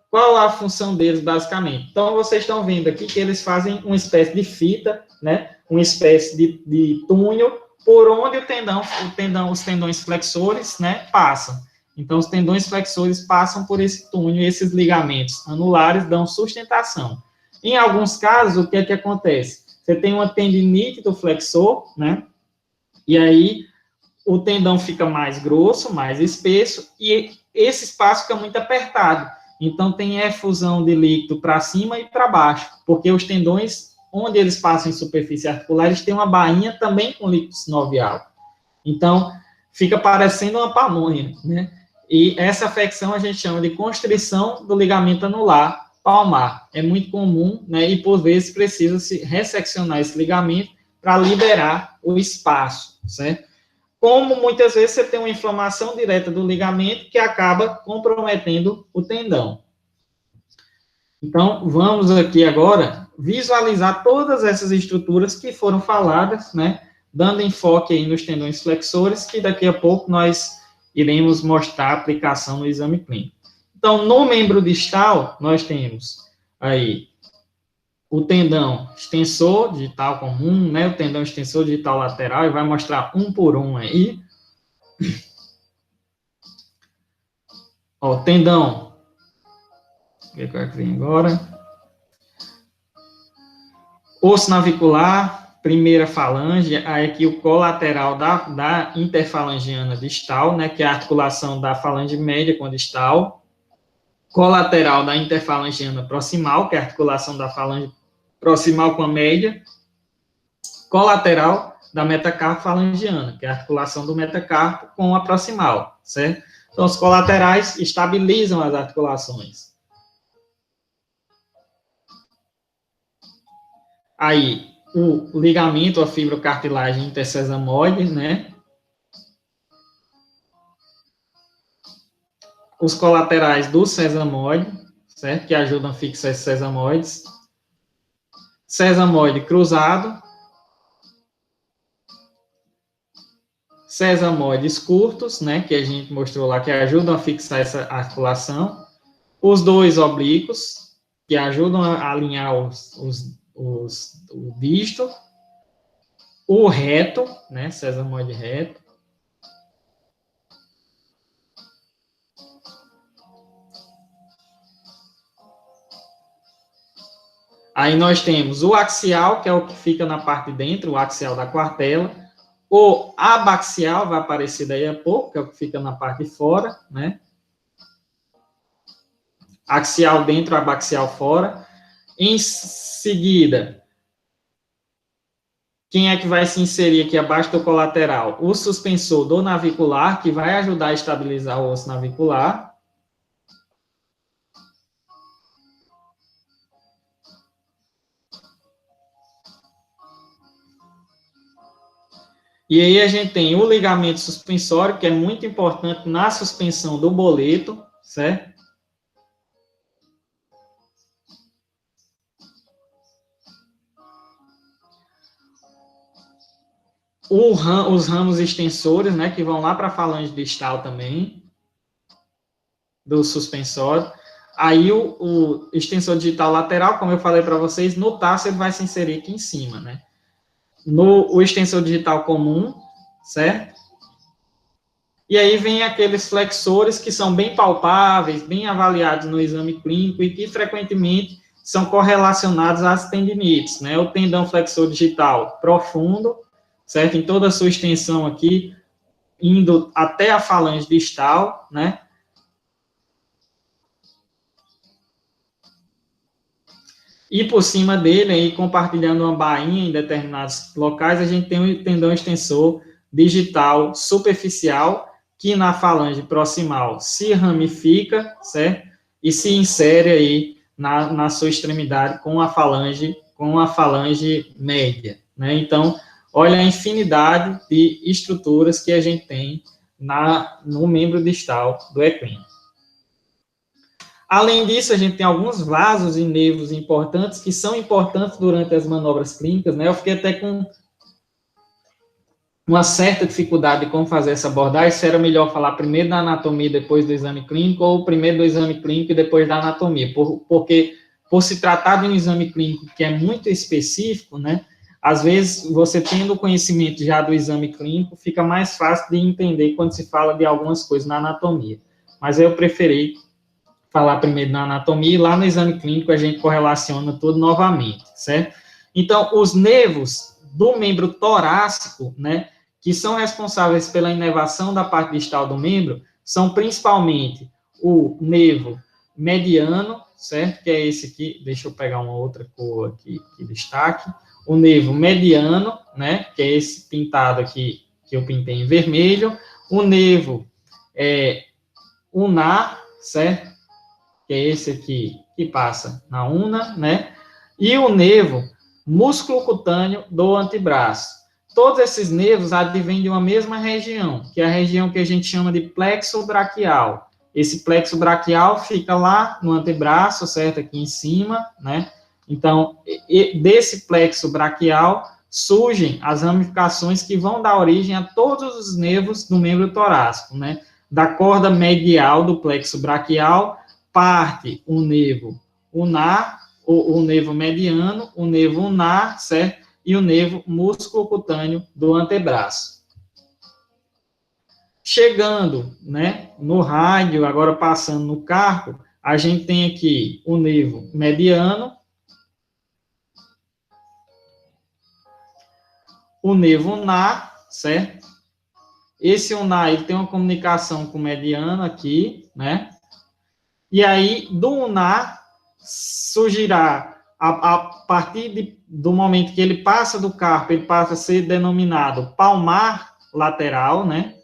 Qual a função deles, basicamente? Então, vocês estão vendo aqui que eles fazem uma espécie de fita, né? Uma espécie de túnel por onde os tendões flexores, né, passam. Então, os tendões flexores passam por esse túnel, e esses ligamentos anulares dão sustentação. Em alguns casos, o que é que acontece? Você tem uma tendinite do flexor, né? E aí, o tendão fica mais grosso, mais espesso, e esse espaço fica muito apertado. Então, tem efusão de líquido para cima e para baixo, porque os tendões, onde eles passam em superfície articular, eles têm uma bainha também com líquido sinovial. Então, fica parecendo uma pamonha, né? E essa afecção a gente chama de constrição do ligamento anular palmar. É muito comum, né? E por vezes precisa-se resseccionar esse ligamento para liberar o espaço, certo? Como muitas vezes você tem uma inflamação direta do ligamento que acaba comprometendo o tendão. Então, vamos aqui agora visualizar todas essas estruturas que foram faladas, né? Dando enfoque aí nos tendões flexores, que daqui a pouco nós iremos mostrar a aplicação no exame clínico. Então, no membro distal, nós temos aí o tendão extensor digital comum, né? O tendão extensor digital lateral, e vai mostrar um por um aí. Ó, o tendão. Deixa eu ver qual é que vem agora. Osso navicular, primeira falange, aí aqui o colateral da interfalangiana distal, né? Que é a articulação da falange média com a distal. Colateral da interfalangiana proximal, que é a articulação da falange proximal com a média. Colateral da metacarpo falangiana, que é a articulação do metacarpo com a proximal, certo? Então, os colaterais estabilizam as articulações. Aí, o ligamento, a fibrocartilagem intersesamoide, né? Os colaterais do sesamoide, certo? Que ajudam a fixar esses sesamoides. Sesamoide cruzado. Sesamoides curtos, né? Que a gente mostrou lá, que ajudam a fixar essa articulação. Os dois oblíquos, que ajudam a alinhar o disto. O reto, né? Sesamoide reto. Aí nós temos o axial, que é o que fica na parte de dentro, o axial da quartela. O abaxial vai aparecer daí a pouco, que é o que fica na parte de fora, né? Axial dentro, abaxial fora. Em seguida, quem é que vai se inserir aqui abaixo do colateral? O suspensor do navicular, que vai ajudar a estabilizar o osso navicular. E aí a gente tem o ligamento suspensório, que é muito importante na suspensão do boleto, certo? Os ramos extensores, né, que vão lá para a falange distal também, do suspensório. Aí o extensor digital lateral, como eu falei para vocês, no tarso ele vai se inserir aqui em cima, né? O extensor digital comum, certo? E aí vem aqueles flexores que são bem palpáveis, bem avaliados no exame clínico e que frequentemente são correlacionados às tendinites, né? O tendão flexor digital profundo, certo? Em toda a sua extensão aqui, indo até a falange distal, né? E por cima dele, aí, compartilhando uma bainha em determinados locais, a gente tem um tendão extensor digital superficial, que na falange proximal se ramifica, certo? E se insere aí na sua extremidade com a falange média, né? Então, olha a infinidade de estruturas que a gente tem no membro distal do equino. Além disso, a gente tem alguns vasos e nervos importantes, que são importantes durante as manobras clínicas, né? Eu fiquei até com uma certa dificuldade de como fazer essa abordagem, se era melhor falar primeiro da anatomia, depois do exame clínico, ou primeiro do exame clínico e depois da anatomia, porque por se tratar de um exame clínico que é muito específico, né? Às vezes, você tendo o conhecimento já do exame clínico, fica mais fácil de entender quando se fala de algumas coisas na anatomia. mas eu preferi falar primeiro na anatomia, e lá no exame clínico a gente correlaciona tudo novamente, certo? Então, os nervos do membro torácico, né, que são responsáveis pela inervação da parte distal do membro, são principalmente o nervo mediano, certo? Que é esse aqui, deixa eu pegar uma outra cor aqui que destaque. O nervo mediano, né? Que é esse pintado aqui, que eu pintei em vermelho. O nervo ulnar, certo? Que é esse aqui, que passa na una, né? E o nervo músculo cutâneo do antebraço. Todos esses nervos advêm de uma mesma região, que é a região que a gente chama de plexo braquial. Esse plexo braquial fica lá no antebraço, certo? Aqui em cima, né? Então, desse plexo braquial surgem as ramificações que vão dar origem a todos os nervos do membro torácico, né? Da corda medial do plexo braquial parte o nervo ulnar, o nervo mediano, o nervo ulnar, certo? E o nervo músculo-cutâneo do antebraço. Chegando, né, no rádio, agora passando no carpo, a gente tem aqui o nervo mediano, o nervo ulnar, certo? Esse ulnar, ele tem uma comunicação com o mediano aqui, né? E aí, do ulnar, surgirá, a partir do momento que ele passa do carpo, ele passa a ser denominado palmar lateral, né?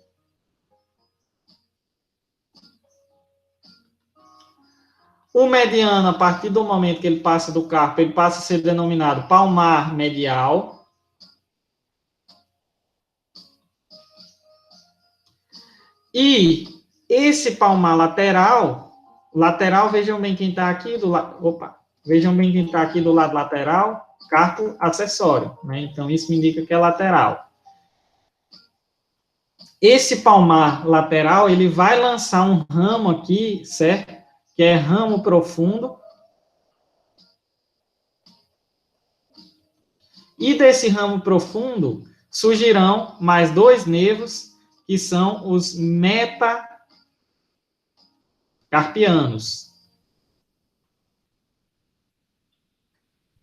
O mediano, a partir do momento que ele passa do carpo, ele passa a ser denominado palmar medial. E esse palmar lateral, vejam bem quem está aqui do lado. Opa! Vejam bem quem está aqui do lado lateral, carpo acessório, né? Então, isso me indica que é lateral. Esse palmar lateral, ele vai lançar um ramo aqui, certo? Que é ramo profundo. E desse ramo profundo, surgirão mais dois nervos, que são os metacarpianos.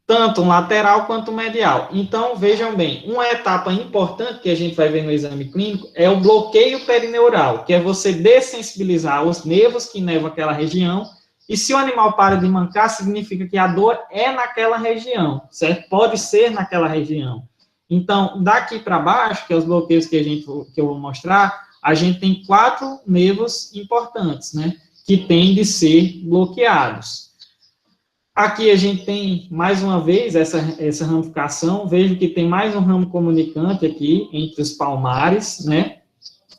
Tanto um lateral quanto um medial. Então, vejam bem, uma etapa importante que a gente vai ver no exame clínico é o bloqueio perineural, que é você dessensibilizar os nervos que inervam aquela região, e se o animal para de mancar, significa que a dor é naquela região, certo? Pode ser naquela região. Então, daqui para baixo, que é os bloqueios que eu vou mostrar, a gente tem 4 nervos importantes, né? Que têm de ser bloqueados. Aqui a gente tem, mais uma vez, essa ramificação. Vejo que tem mais um ramo comunicante aqui, entre os palmares, né?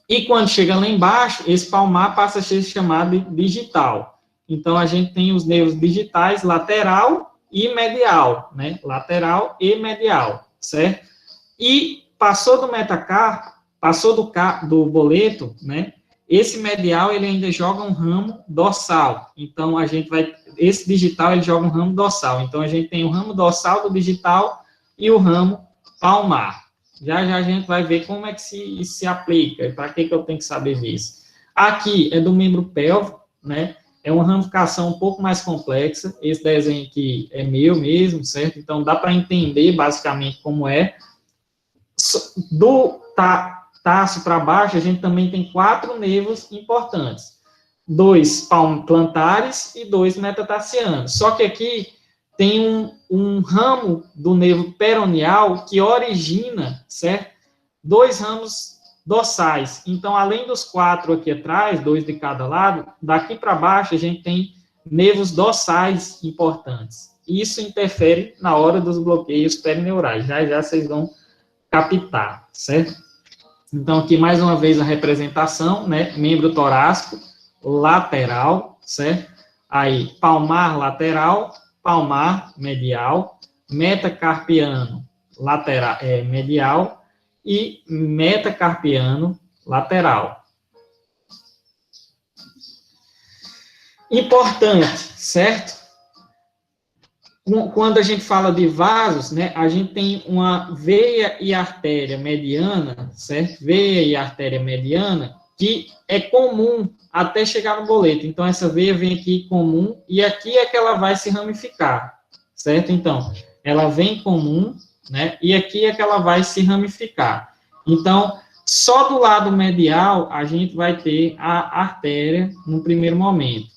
E quando chega lá embaixo, esse palmar passa a ser chamado de digital. Então, a gente tem os nervos digitais lateral e medial, né? Lateral e medial, certo? E passou do metacarpo, passou do boleto, né? Esse medial, ele ainda joga um ramo dorsal. Então, esse digital, ele joga um ramo dorsal. Então, a gente tem o ramo dorsal do digital e o ramo palmar. Já a gente vai ver como é que se aplica e para que eu tenho que saber disso. Aqui é do membro pélvico, né? É uma ramificação um pouco mais complexa. Esse desenho aqui é meu mesmo, certo? Então, dá para entender basicamente como é. Do tarso para baixo, a gente também tem 4 nervos importantes. 2 plantares e 2 metatarsianos. Só que aqui tem um ramo do nervo peroneal que origina, certo? 2 ramos dorsais. Então, além dos 4 aqui atrás, 2 de cada lado, daqui para baixo a gente tem nervos dorsais importantes. Isso interfere na hora dos bloqueios perineurais. Já vocês vão captar, certo? Então, aqui, mais uma vez, a representação, né? Membro torácico, lateral, certo? Aí, palmar lateral, palmar medial, metacarpiano lateral, medial e metacarpiano lateral. Importante, certo? Quando a gente fala de vasos, né, a gente tem uma veia e artéria mediana, certo? Veia e artéria mediana, que é comum até chegar no boleto. Então, essa veia vem aqui comum, e aqui é que ela vai se ramificar, certo? Então, ela vem comum, né? E aqui é que ela vai se ramificar. Então, só do lado medial, a gente vai ter a artéria no primeiro momento.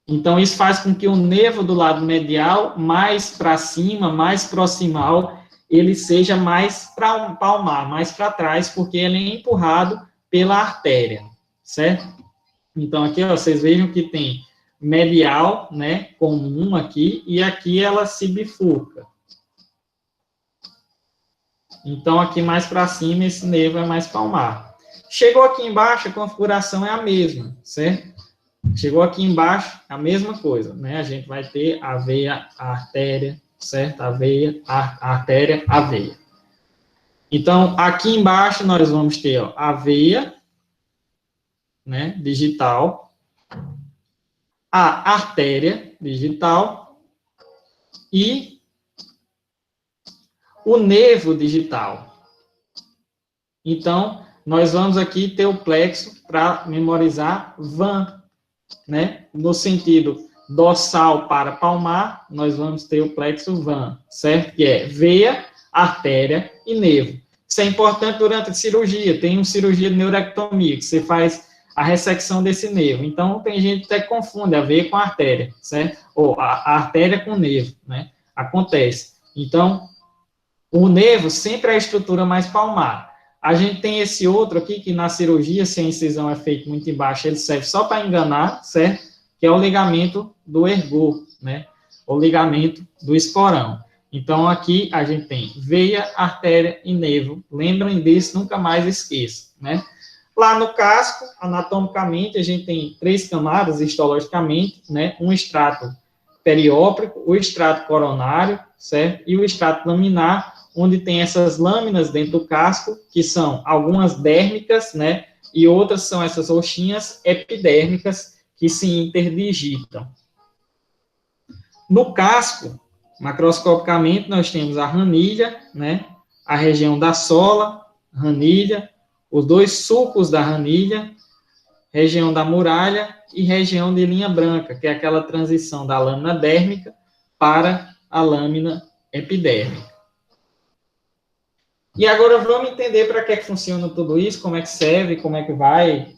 Então, isso faz com que o nervo do lado medial, mais para cima, mais proximal, ele seja mais palmar, mais para trás, porque ele é empurrado pela artéria, certo? Então, aqui, ó, vocês vejam que tem medial, né, comum aqui, e aqui ela se bifurca. Então, aqui mais para cima, esse nervo é mais palmar. Chegou aqui embaixo, a configuração é a mesma, certo? Chegou aqui embaixo, a mesma coisa, né? A gente vai ter a veia, a artéria, certo? A veia, a artéria, a veia. Então, aqui embaixo nós vamos ter, ó, a veia, né, digital, a artéria digital e o nervo digital. Então, nós vamos aqui ter o plexo para memorizar VAN, né? No sentido dorsal para palmar, nós vamos ter o plexo VAN, certo? Que é veia, artéria e nervo. Isso é importante durante a cirurgia. Tem uma cirurgia de neurectomia, que você faz a ressecção desse nervo. Então, tem gente que até confunde a veia com a artéria, certo? Ou a artéria com o nervo, né? Acontece. Então, o nervo sempre é a estrutura mais palmar. A gente tem esse outro aqui, que na cirurgia, se a incisão é feita muito embaixo, ele serve só para enganar, certo? Que é o ligamento do ergo, né? O ligamento do esporão. Então, aqui a gente tem veia, artéria e nervo. Lembrem disso, nunca mais esqueçam, né? Lá no casco, anatomicamente, a gente tem 3 camadas, histologicamente, né? Um estrato perióprico, o estrato coronário, certo? E o estrato laminar, onde tem essas lâminas dentro do casco, que são algumas dérmicas, né? E outras são essas roxinhas epidérmicas que se interdigitam. No casco, macroscopicamente, nós temos a ranilha, né? A região da sola, ranilha, os 2 sulcos da ranilha, região da muralha e região de linha branca, que é aquela transição da lâmina dérmica para a lâmina epidérmica. E agora vamos entender para que funciona tudo isso, como é que serve, como é que vai,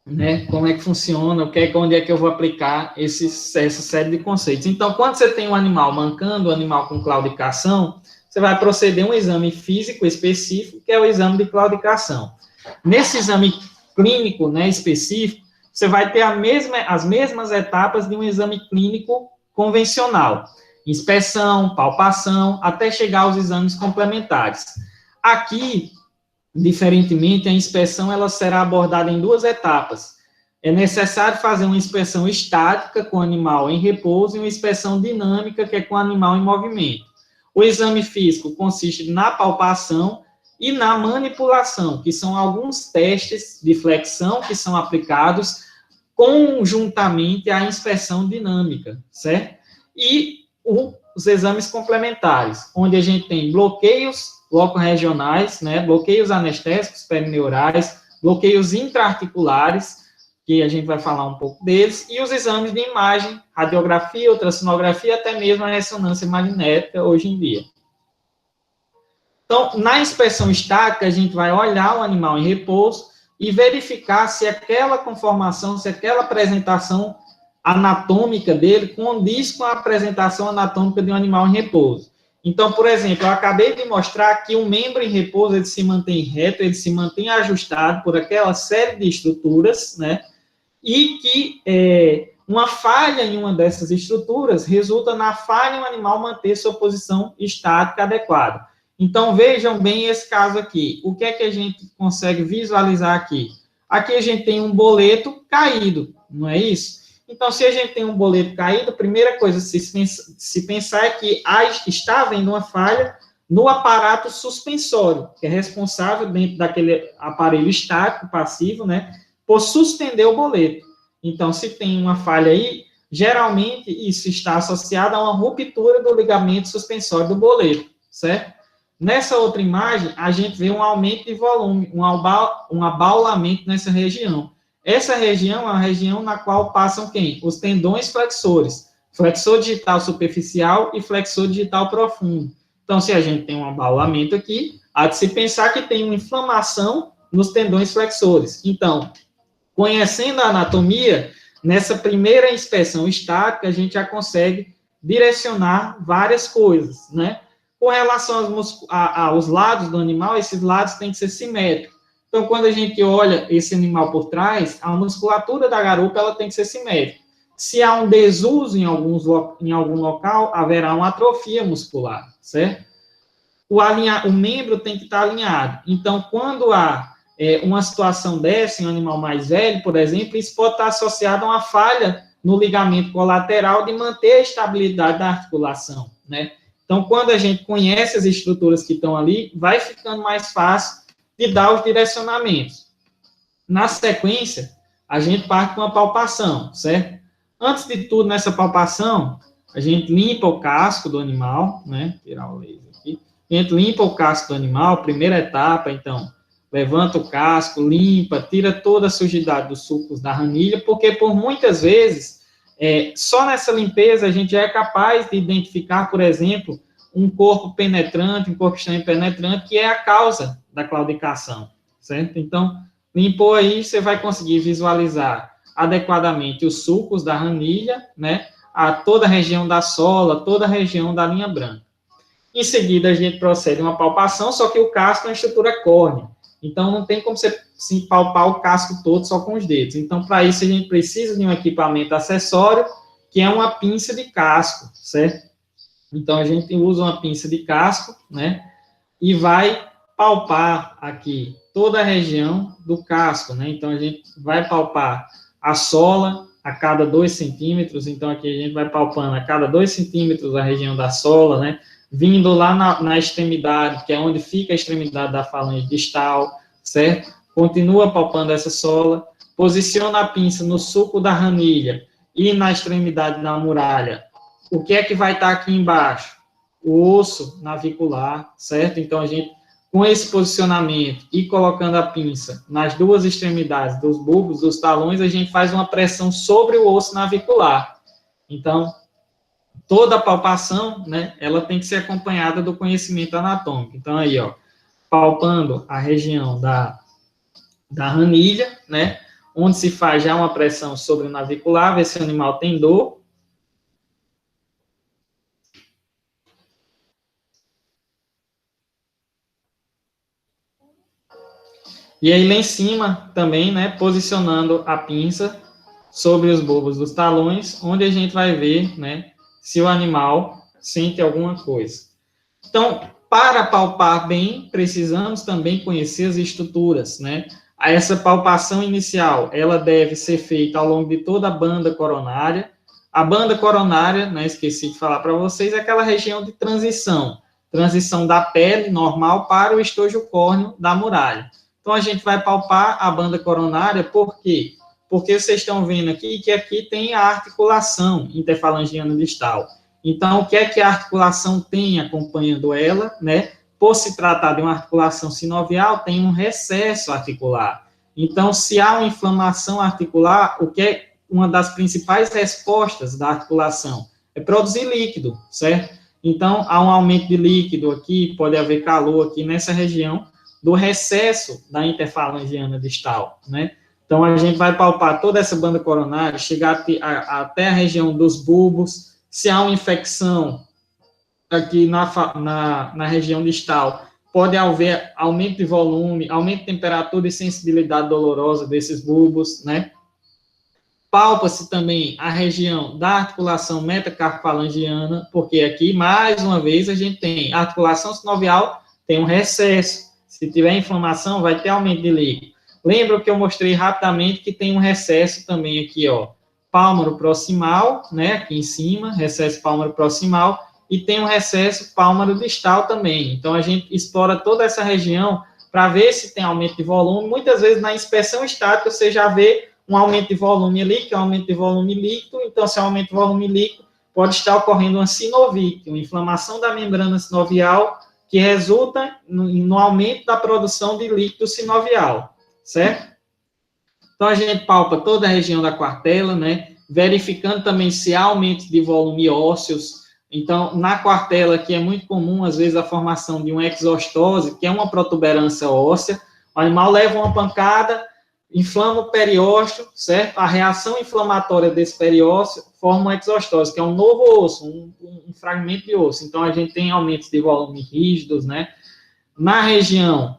né? Como é que funciona, onde é que eu vou aplicar essa série de conceitos. Então, quando você tem um animal mancando, um animal com claudicação, você vai proceder um exame físico específico, que é o exame de claudicação. Nesse exame clínico, né, específico, você vai ter as mesmas etapas de um exame clínico convencional. Inspeção, palpação, até chegar aos exames complementares. Aqui, diferentemente, a inspeção ela será abordada em 2 etapas. É necessário fazer uma inspeção estática com o animal em repouso e uma inspeção dinâmica, que é com o animal em movimento. O exame físico consiste na palpação e na manipulação, que são alguns testes de flexão que são aplicados conjuntamente à inspeção dinâmica, certo? E os exames complementares, onde a gente tem bloqueios locorregionais, né, bloqueios anestésicos perineurais, bloqueios intraarticulares, que a gente vai falar um pouco deles, e os exames de imagem, radiografia, ultrassonografia, até mesmo a ressonância magnética hoje em dia. Então, na inspeção estática, a gente vai olhar o animal em repouso e verificar se aquela conformação, se aquela apresentação anatômica dele condiz com a apresentação anatômica de um animal em repouso. Então, por exemplo, eu acabei de mostrar que um membro em repouso, ele se mantém reto, ele se mantém ajustado por aquela série de estruturas, né? E que uma falha em uma dessas estruturas resulta na falha em um animal manter sua posição estática adequada. Então, vejam bem esse caso aqui. O que é que a gente consegue visualizar aqui? Aqui a gente tem um boleto caído, não é isso? Então, se a gente tem um boleto caído, a primeira coisa a se pensar é que está havendo uma falha no aparato suspensório, que é responsável dentro daquele aparelho estático, passivo, né, por suspender o boleto. Então, se tem uma falha aí, geralmente isso está associado a uma ruptura do ligamento suspensório do boleto, certo? Nessa outra imagem, a gente vê um aumento de volume, um abaulamento nessa região. Essa região é uma região na qual passam quem? Os tendões flexores. Flexor digital superficial e flexor digital profundo. Então, se a gente tem um abaulamento aqui, há de se pensar que tem uma inflamação nos tendões flexores. Então, conhecendo a anatomia, nessa primeira inspeção estática, a gente já consegue direcionar várias coisas, né? Com relação aos lados do animal, esses lados têm que ser simétricos. Então, quando a gente olha esse animal por trás, a musculatura da garupa ela tem que ser simétrica. Se há um desuso em algum local, haverá uma atrofia muscular, certo? O membro tem que estar alinhado. Então, quando há uma situação dessa em um animal mais velho, por exemplo, isso pode estar associado a uma falha no ligamento colateral de manter a estabilidade da articulação, né? Então, quando a gente conhece as estruturas que estão ali, vai ficando mais fácil de dar os direcionamentos. Na sequência, a gente parte com a palpação, certo? Antes de tudo, nessa palpação, a gente limpa o casco do animal, né? Tirar o laser aqui. A gente limpa o casco do animal, primeira etapa, então, levanta o casco, limpa, tira toda a sujidade dos sulcos da ranilha, porque por muitas vezes, só nessa limpeza a gente já é capaz de identificar, por exemplo, um corpo penetrante, um corpo estranho penetrante, que é a causa da claudicação, certo? Então, limpou aí, você vai conseguir visualizar adequadamente os sulcos da ranilha, né? A toda a região da sola, toda a região da linha branca. Em seguida, a gente procede uma palpação, só que o casco é uma estrutura córnea. Então, não tem como você sim, palpar o casco todo só com os dedos. Então, para isso, a gente precisa de um equipamento acessório, que é uma pinça de casco, certo? Então, a gente usa uma pinça de casco, né? E vai palpar aqui toda a região do casco, né? Então, a gente vai palpar a sola a cada 2 centímetros. Então, aqui a gente vai palpando a cada 2 centímetros a região da sola, né? Vindo lá na extremidade, que é onde fica a extremidade da falange distal, certo? Continua palpando essa sola, posiciona a pinça no sulco da ranilha e na extremidade da muralha. O que é que vai estar aqui embaixo? O osso navicular, certo? Então, a gente, com esse posicionamento e colocando a pinça nas duas extremidades dos bulbos, dos talões, a gente faz uma pressão sobre o osso navicular. Então, toda a palpação, né, ela tem que ser acompanhada do conhecimento anatômico. Então, aí, ó, palpando a região da ranilha, né, onde se faz já uma pressão sobre o navicular, ver se o animal tem dor. E aí, lá em cima, também, né, posicionando a pinça sobre os bulbos dos talões, onde a gente vai ver, né, se o animal sente alguma coisa. Então, para palpar bem, precisamos também conhecer as estruturas, né? Essa palpação inicial, ela deve ser feita ao longo de toda a banda coronária. A banda coronária, né, esqueci de falar para vocês, é aquela região de transição da pele normal para o estojo córneo da muralha. Então, a gente vai palpar a banda coronária, por quê? Porque vocês estão vendo aqui que aqui tem a articulação interfalangiana distal. Então, o que é que a articulação tem acompanhando ela, né? Por se tratar de uma articulação sinovial, tem um recesso articular. Então, se há uma inflamação articular, o que é uma das principais respostas da articulação? É produzir líquido, certo? Então, há um aumento de líquido aqui, pode haver calor aqui nessa região do recesso da interfalangiana distal, né? Então, a gente vai palpar toda essa banda coronária, chegar até a região dos bulbos. Se há uma infecção aqui na região distal, pode haver aumento de volume, aumento de temperatura e sensibilidade dolorosa desses bulbos, né? Palpa-se também a região da articulação metacarpofalangiana, porque aqui, mais uma vez, a gente tem a articulação sinovial, tem um recesso. Se tiver inflamação, vai ter aumento de líquido. Lembra que eu mostrei rapidamente que tem um recesso também aqui, ó, pálmaro proximal, né, aqui em cima, recesso pálmaro proximal, e tem um recesso pálmaro distal também. Então, a gente explora toda essa região para ver se tem aumento de volume. Muitas vezes, na inspeção estática, você já vê um aumento de volume ali, que é um aumento de volume líquido. Então, se é um aumento de volume líquido, pode estar ocorrendo uma sinovite, uma inflamação da membrana sinovial que resulta no aumento da produção de líquido sinovial, certo? Então, a gente palpa toda a região da quartela, né? Verificando também se há aumento de volume ósseos. Então, na quartela, que é muito comum, às vezes, a formação de uma exostose, que é uma protuberância óssea, o animal leva uma pancada, inflama o periósteo, certo? A reação inflamatória desse periósteo forma uma exostose, que é um novo osso, um fragmento de osso. Então, a gente tem aumentos de volume rígidos, né? Na região,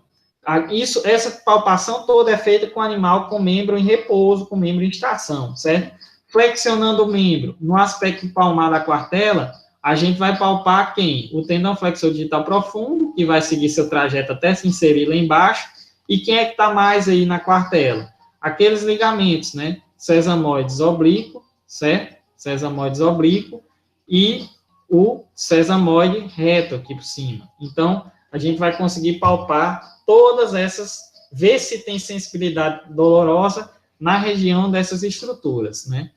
essa palpação toda é feita com o animal com membro em repouso, com membro em estação, certo? Flexionando o membro no aspecto palmar da quartela, a gente vai palpar quem? O tendão flexor digital profundo, que vai seguir seu trajeto até se inserir lá embaixo. E quem é que está mais aí na quartela? Aqueles ligamentos, né? Sesamoides oblíquo, certo? Sesamoides oblíquo e o sesamoide reto aqui por cima. Então, a gente vai conseguir palpar todas essas, ver se tem sensibilidade dolorosa na região dessas estruturas, né?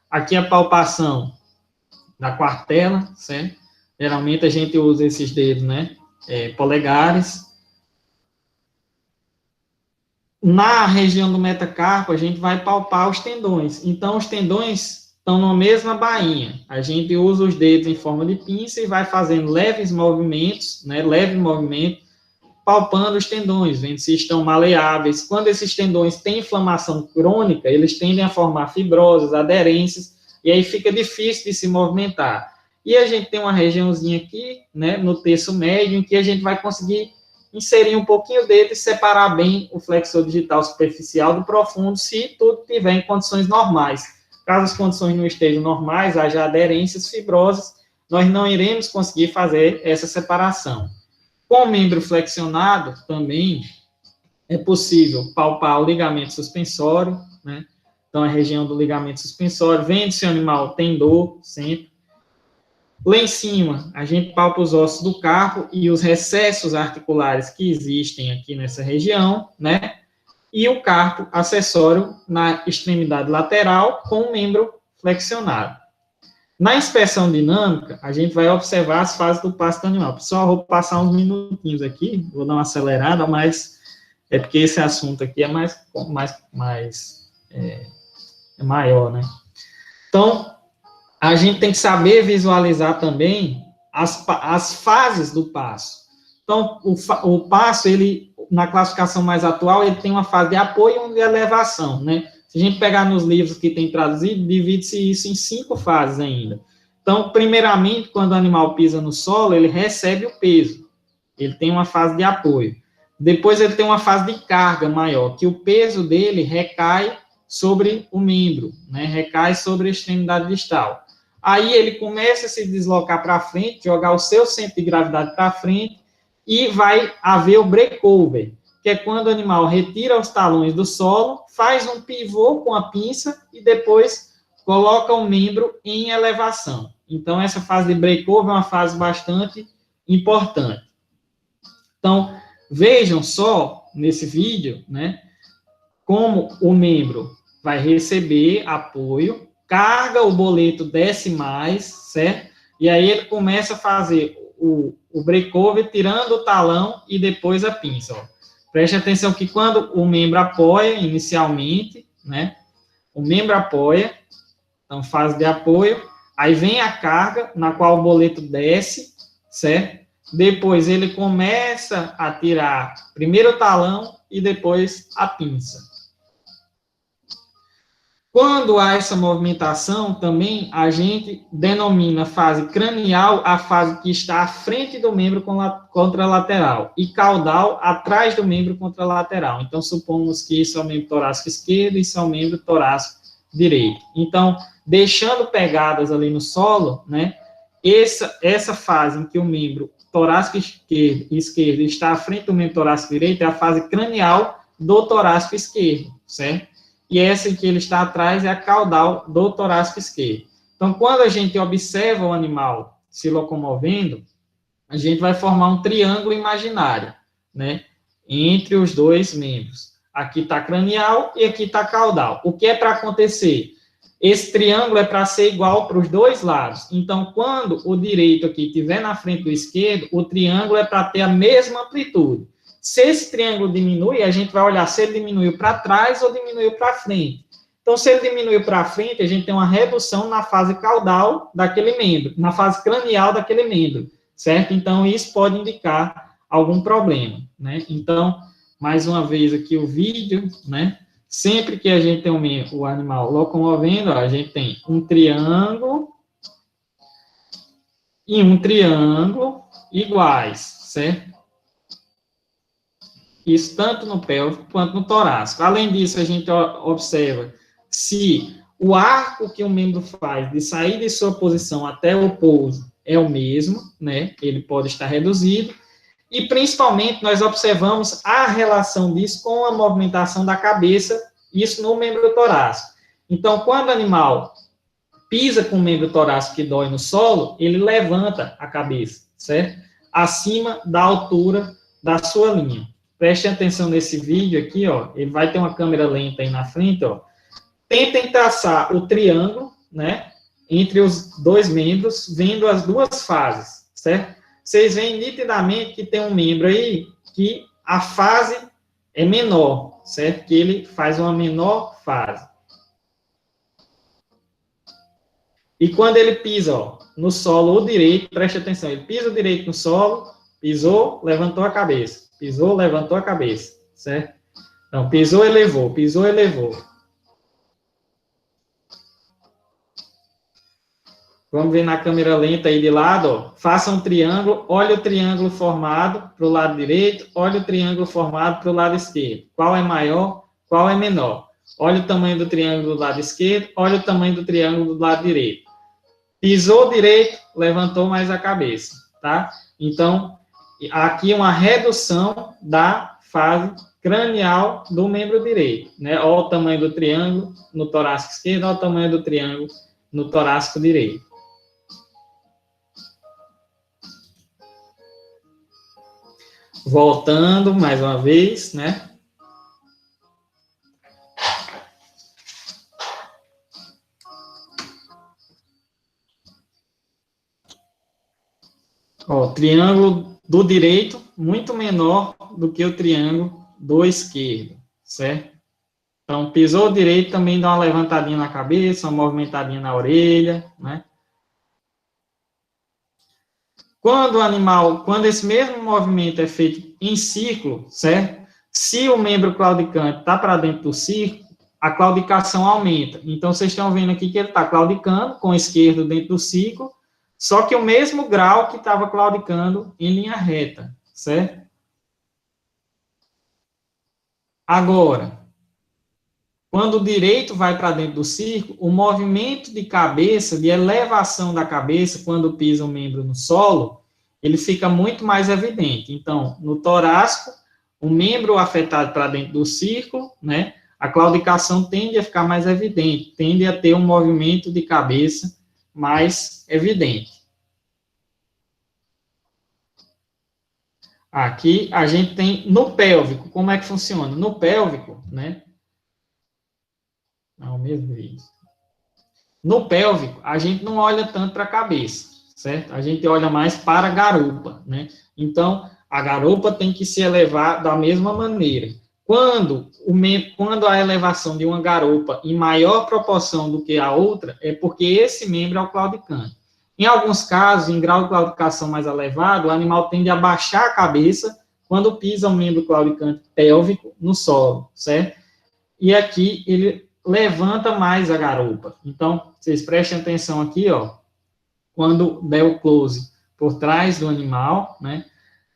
Aqui a palpação da quartela, certo? Geralmente a gente usa esses dedos, né? Polegares. Na região do metacarpo, a gente vai palpar os tendões. Então, os tendões estão na mesma bainha. A gente usa os dedos em forma de pinça e vai fazendo leves movimentos, né? Leve movimento, palpando os tendões, vendo se estão maleáveis. Quando esses tendões têm inflamação crônica, eles tendem a formar fibrosas, aderências, e aí fica difícil de se movimentar. E a gente tem uma regiãozinha aqui, né, no terço médio, em que a gente vai conseguir inserir um pouquinho o dedo e separar bem o flexor digital superficial do profundo, se tudo estiver em condições normais. Caso as condições não estejam normais, haja aderências fibrosas, nós não iremos conseguir fazer essa separação. Com o membro flexionado, também é possível palpar o ligamento suspensório, né? Então, a região do ligamento suspensório, vendo se o animal tem dor, sempre. Lá em cima, a gente palpa os ossos do carpo e os recessos articulares que existem aqui nessa região, né? E o carpo acessório na extremidade lateral com o membro flexionado. Na inspeção dinâmica, a gente vai observar as fases do passo do animal. Pessoal, vou passar uns minutinhos aqui, vou dar uma acelerada, mas é porque esse assunto aqui é maior, né? Então, a gente tem que saber visualizar também as fases do passo. Então, o passo, ele, na classificação mais atual, ele tem uma fase de apoio e uma de elevação, né? Se a gente pegar nos livros que tem traduzido, divide-se isso em 5 fases ainda. Então, primeiramente, quando o animal pisa no solo, ele recebe o peso. Ele tem uma fase de apoio. Depois, ele tem uma fase de carga maior, que o peso dele recai sobre o membro, né? Recai sobre a extremidade distal. Aí, ele começa a se deslocar para frente, jogar o seu centro de gravidade para frente, e vai haver o breakover, que é quando o animal retira os talões do solo, faz um pivô com a pinça e depois coloca o membro em elevação. Então, essa fase de breakover é uma fase bastante importante. Então, vejam só nesse vídeo, né, como o membro vai receber apoio, carga, o boleto desce mais, certo? E aí ele começa a fazer o breakover tirando o talão e depois a pinça, ó. Preste atenção que quando o membro apoia, inicialmente, né, o membro apoia, então fase de apoio, aí vem a carga, na qual o boleto desce, certo? Depois ele começa a tirar primeiro o talão e depois a pinça. Quando há essa movimentação, também a gente denomina fase cranial a fase que está à frente do membro contralateral e caudal atrás do membro contralateral. Então, supomos que isso é o membro torácico esquerdo e isso é o membro torácico direito. Então, deixando pegadas ali no solo, né, essa fase em que o membro torácico esquerdo está à frente do membro torácico direito é a fase cranial do torácico esquerdo, certo? E essa em que ele está atrás é a caudal do torácico esquerdo. Então, quando a gente observa o animal se locomovendo, a gente vai formar um triângulo imaginário, né, entre os dois membros. Aqui está cranial e aqui está caudal. O que é para acontecer? esse triângulo é para ser igual para os dois lados. Então, quando o direito aqui estiver na frente do esquerdo, o triângulo é para ter a mesma amplitude. Se esse triângulo diminui, a gente vai olhar se ele diminuiu para trás ou diminuiu para frente. Então, se ele diminuiu para frente, a gente tem uma redução na fase caudal daquele membro, na fase cranial daquele membro, certo? Então, isso pode indicar algum problema, né? Então, mais uma vez aqui o vídeo, né? Sempre que a gente tem o animal locomovendo, ó, a gente tem um triângulo e um triângulo iguais, certo? Isso tanto no pélvico quanto no torácico. Além disso, a gente observa se o arco que o membro faz de sair de sua posição até o pouso é o mesmo, né? Ele pode estar reduzido. E, principalmente, nós observamos a relação disso com a movimentação da cabeça, isso no membro torácico. Então, quando o animal pisa com o membro torácico que dói no solo, ele levanta a cabeça, certo? Acima da altura da sua linha. Prestem atenção nesse vídeo aqui, ó. Ele vai ter uma câmera lenta aí na frente, ó. Tentem traçar o triângulo, né? Entre os dois membros, vendo as duas fases, certo? Vocês veem nitidamente que tem um membro aí que a fase é menor, certo? Que ele faz uma menor fase. E quando ele pisa, ó, no solo o direito, preste atenção, ele pisa o direito no solo, pisou, levantou a cabeça. Pisou, levantou a cabeça, certo? Então, pisou, elevou, pisou, elevou. Vamos ver na câmera lenta aí de lado, ó. Faça um triângulo, olha o triângulo formado para o lado direito, olha o triângulo formado para o lado esquerdo. Qual é maior, qual é menor? Olha o tamanho do triângulo do lado esquerdo, olha o tamanho do triângulo do lado direito. Pisou direito, levantou mais a cabeça, tá? Então, aqui uma redução da fase cranial do membro direito, né? Olha o tamanho do triângulo no torácico esquerdo, olha o tamanho do triângulo no torácico direito. Voltando mais uma vez, né? Ó, o triângulo do direito muito menor do que o triângulo do esquerdo, certo? Então, pisou direito, também dá uma levantadinha na cabeça, uma movimentadinha na orelha, né? Quando esse mesmo movimento é feito em círculo, certo? Se o membro claudicante está para dentro do círculo, a claudicação aumenta. Então, vocês estão vendo aqui que ele está claudicando com o esquerdo dentro do círculo, só que o mesmo grau que estava claudicando em linha reta, certo? Agora, quando o direito vai para dentro do círculo, o movimento de cabeça, de elevação da cabeça, quando pisa o membro no solo, ele fica muito mais evidente. Então, no torácico, o membro afetado para dentro do círculo, né, a claudicação tende a ficar mais evidente, tende a ter um movimento de cabeça mais evidente. Aqui a gente tem no pélvico, como é que funciona? No pélvico, né? Ao mesmo vídeo. No pélvico, a gente não olha tanto para a cabeça, certo? A gente olha mais para a garupa, né? Então, a garupa tem que se elevar da mesma maneira. Quando a elevação de uma garupa em maior proporção do que a outra, é porque esse membro é o claudicante. Em alguns casos, em grau de claudicação mais elevado, o animal tende a baixar a cabeça quando pisa o membro claudicante pélvico no solo, certo? E aqui ele levanta mais a garupa. Então, vocês prestem atenção aqui, ó, quando der o close por trás do animal, né?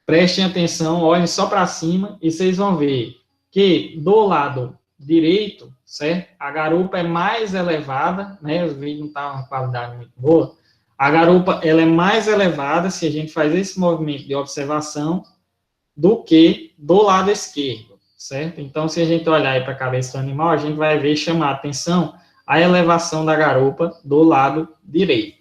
Prestem atenção, olhem só para cima e vocês vão ver que do lado direito, certo? A garupa é mais elevada, né? O vídeo não está uma qualidade muito boa. A garupa, ela é mais elevada se a gente faz esse movimento de observação do que do lado esquerdo, certo? Então, se a gente olhar aí para a cabeça do animal, a gente vai ver chamar a atenção a elevação da garupa do lado direito.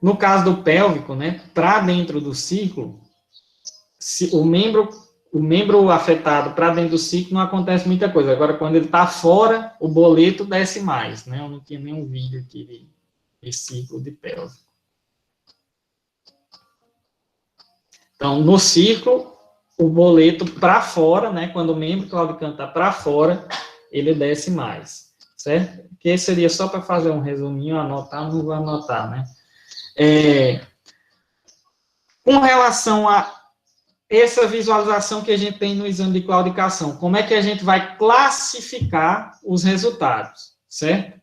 No caso do pélvico, né, para dentro do ciclo, se o membro afetado para dentro do ciclo não acontece muita coisa. Agora, quando ele está fora, o boleto desce mais, né? Eu não tinha nenhum vídeo aqui de ciclo de pélvico. Então, no ciclo, o boleto para fora, né? Quando o membro claudicante está para fora, ele desce mais, certo? Que seria só para fazer um resuminho, anotar, não vou anotar, né? Com relação a essa visualização que a gente tem no exame de claudicação, como é que a gente vai classificar os resultados, certo?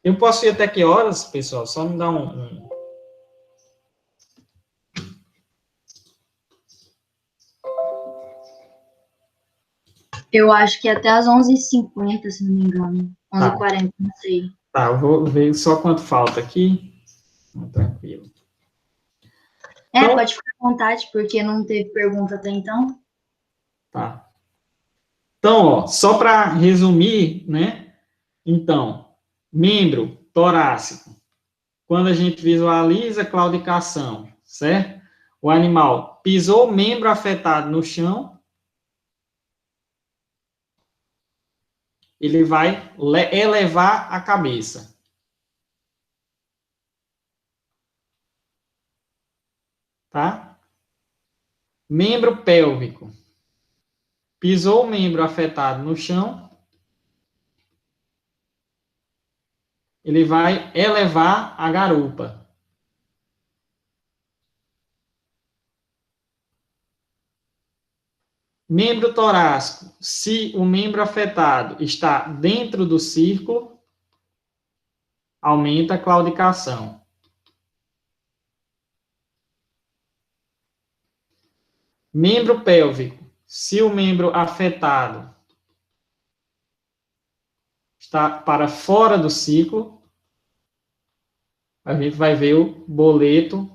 Eu posso ir até que horas, pessoal? Só me dá um... Eu acho que até às 11h50, se não me engano. 11h40, não sei. Tá, eu vou ver só quanto falta aqui. Tranquilo. Então, pode ficar à vontade, porque não teve pergunta até então. Tá. Então, ó, só para resumir, né? Então, membro torácico. Quando a gente visualiza a claudicação, certo? O animal pisou o membro afetado no chão, ele vai elevar a cabeça. Tá? Membro pélvico. Pisou o membro afetado no chão, ele vai elevar a garupa. Membro torácico. Se o membro afetado está dentro do círculo, aumenta a claudicação. Membro pélvico. Se o membro afetado está para fora do ciclo, a gente vai ver o boleto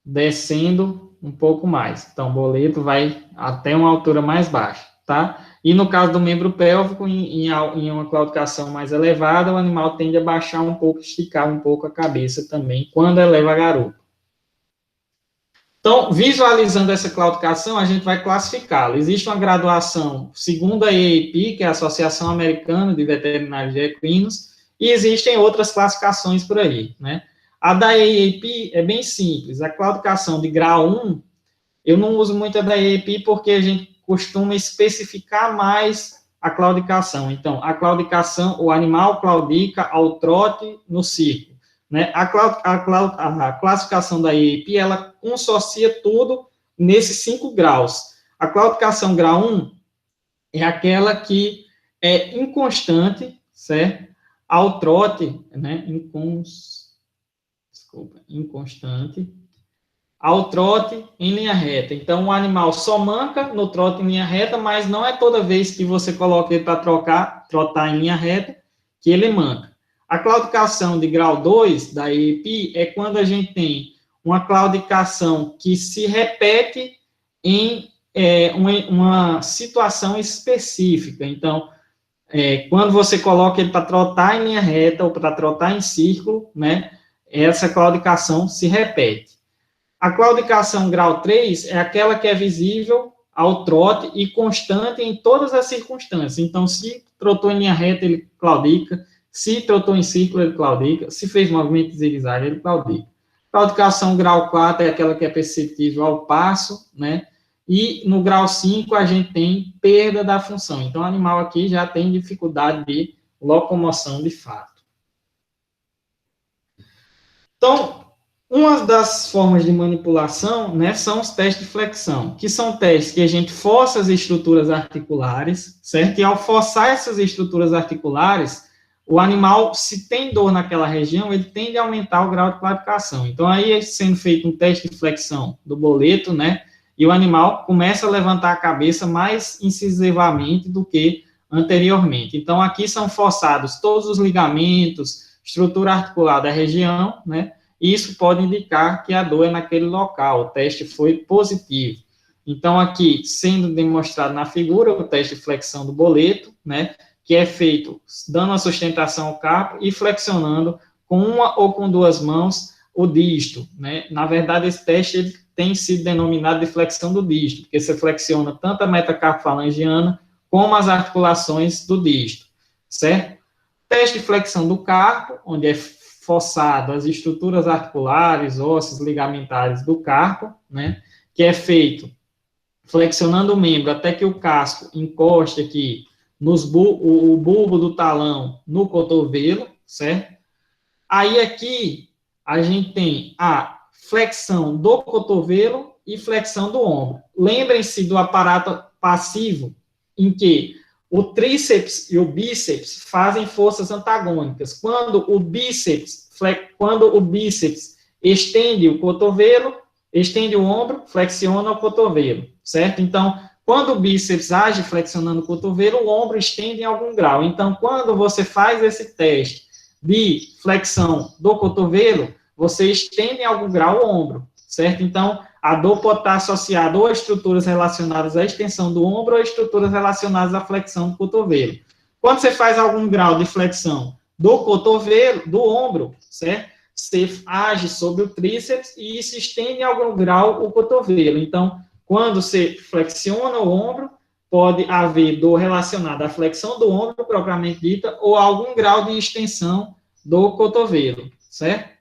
descendo um pouco mais. Então, o boleto vai até uma altura mais baixa, tá? E no caso do membro pélvico, em uma claudicação mais elevada, o animal tende a baixar um pouco, esticar um pouco a cabeça também, quando eleva a garupa. Então, visualizando essa claudicação, a gente vai classificá-la. Existe uma graduação segundo a AAP, que é a Associação Americana de Veterinários de Equinos, e existem outras classificações por aí, né? A da AAP é bem simples. A claudicação de grau 1, eu não uso muito a da AAP porque a gente costuma especificar mais a claudicação. Então, a claudicação, o animal claudica ao trote no círculo. Né? A classificação da IAP, ela consorcia tudo nesses 5 graus. A claudicação grau 1 é aquela que é inconstante, certo? Ao trote, né? Inconstante, ao trote em linha reta. Então, o animal só manca no trote em linha reta, mas não é toda vez que você coloca ele para trotar em linha reta que ele manca. A claudicação de grau 2 da AAP é quando a gente tem uma claudicação que se repete em uma situação específica. Então, quando você coloca ele para trotar em linha reta ou para trotar em círculo, né, essa claudicação se repete. A claudicação grau 3 é aquela que é visível ao trote e constante em todas as circunstâncias. Então, se trotou em linha reta, ele claudica. Se trotou em círculo, ele claudica. Se fez movimento de zigue-zague, ele claudica. Claudicação grau 4 é aquela que é perceptível ao passo, né? E no grau 5 a gente tem perda da função. Então, o animal aqui já tem dificuldade de locomoção de fato. Então, uma das formas de manipulação, né, são os testes de flexão, que são testes que a gente força as estruturas articulares, certo? E ao forçar essas estruturas articulares, o animal, se tem dor naquela região, ele tende a aumentar o grau de claudicação. Então, aí é sendo feito um teste de flexão do boleto, né? E o animal começa a levantar a cabeça mais incisivamente do que anteriormente. Então, aqui são forçados todos os ligamentos, estrutura articular da região, né? E isso pode indicar que a dor é naquele local, o teste foi positivo. Então, aqui, sendo demonstrado na figura, o teste de flexão do boleto, né? Que é feito dando a sustentação ao carpo e flexionando com uma ou com duas mãos o dígito, né? Na verdade, esse teste ele tem sido denominado de flexão do dígito, porque você flexiona tanto a metacarpofalangiana como as articulações do dígito, certo? Teste de flexão do carpo, onde é forçado as estruturas articulares, ósseas, ligamentares do carpo, né? Que é feito flexionando o membro até que o casco encoste aqui o bulbo do talão no cotovelo, certo? Aí aqui a gente tem a flexão do cotovelo e flexão do ombro. Lembrem-se do aparato passivo, em que o tríceps e o bíceps fazem forças antagônicas. Quando o bíceps estende o cotovelo, estende o ombro, flexiona o cotovelo, certo? Então, quando o bíceps age flexionando o cotovelo, o ombro estende em algum grau. Então, quando você faz esse teste de flexão do cotovelo, você estende em algum grau o ombro, certo? Então, a dor pode estar associada ou a estruturas relacionadas à extensão do ombro ou a estruturas relacionadas à flexão do cotovelo. Quando você faz algum grau de flexão do cotovelo, do ombro, certo? Você age sobre o tríceps e isso estende em algum grau o cotovelo. Então, quando você flexiona o ombro, pode haver dor relacionada à flexão do ombro, propriamente dita, ou algum grau de extensão do cotovelo, certo?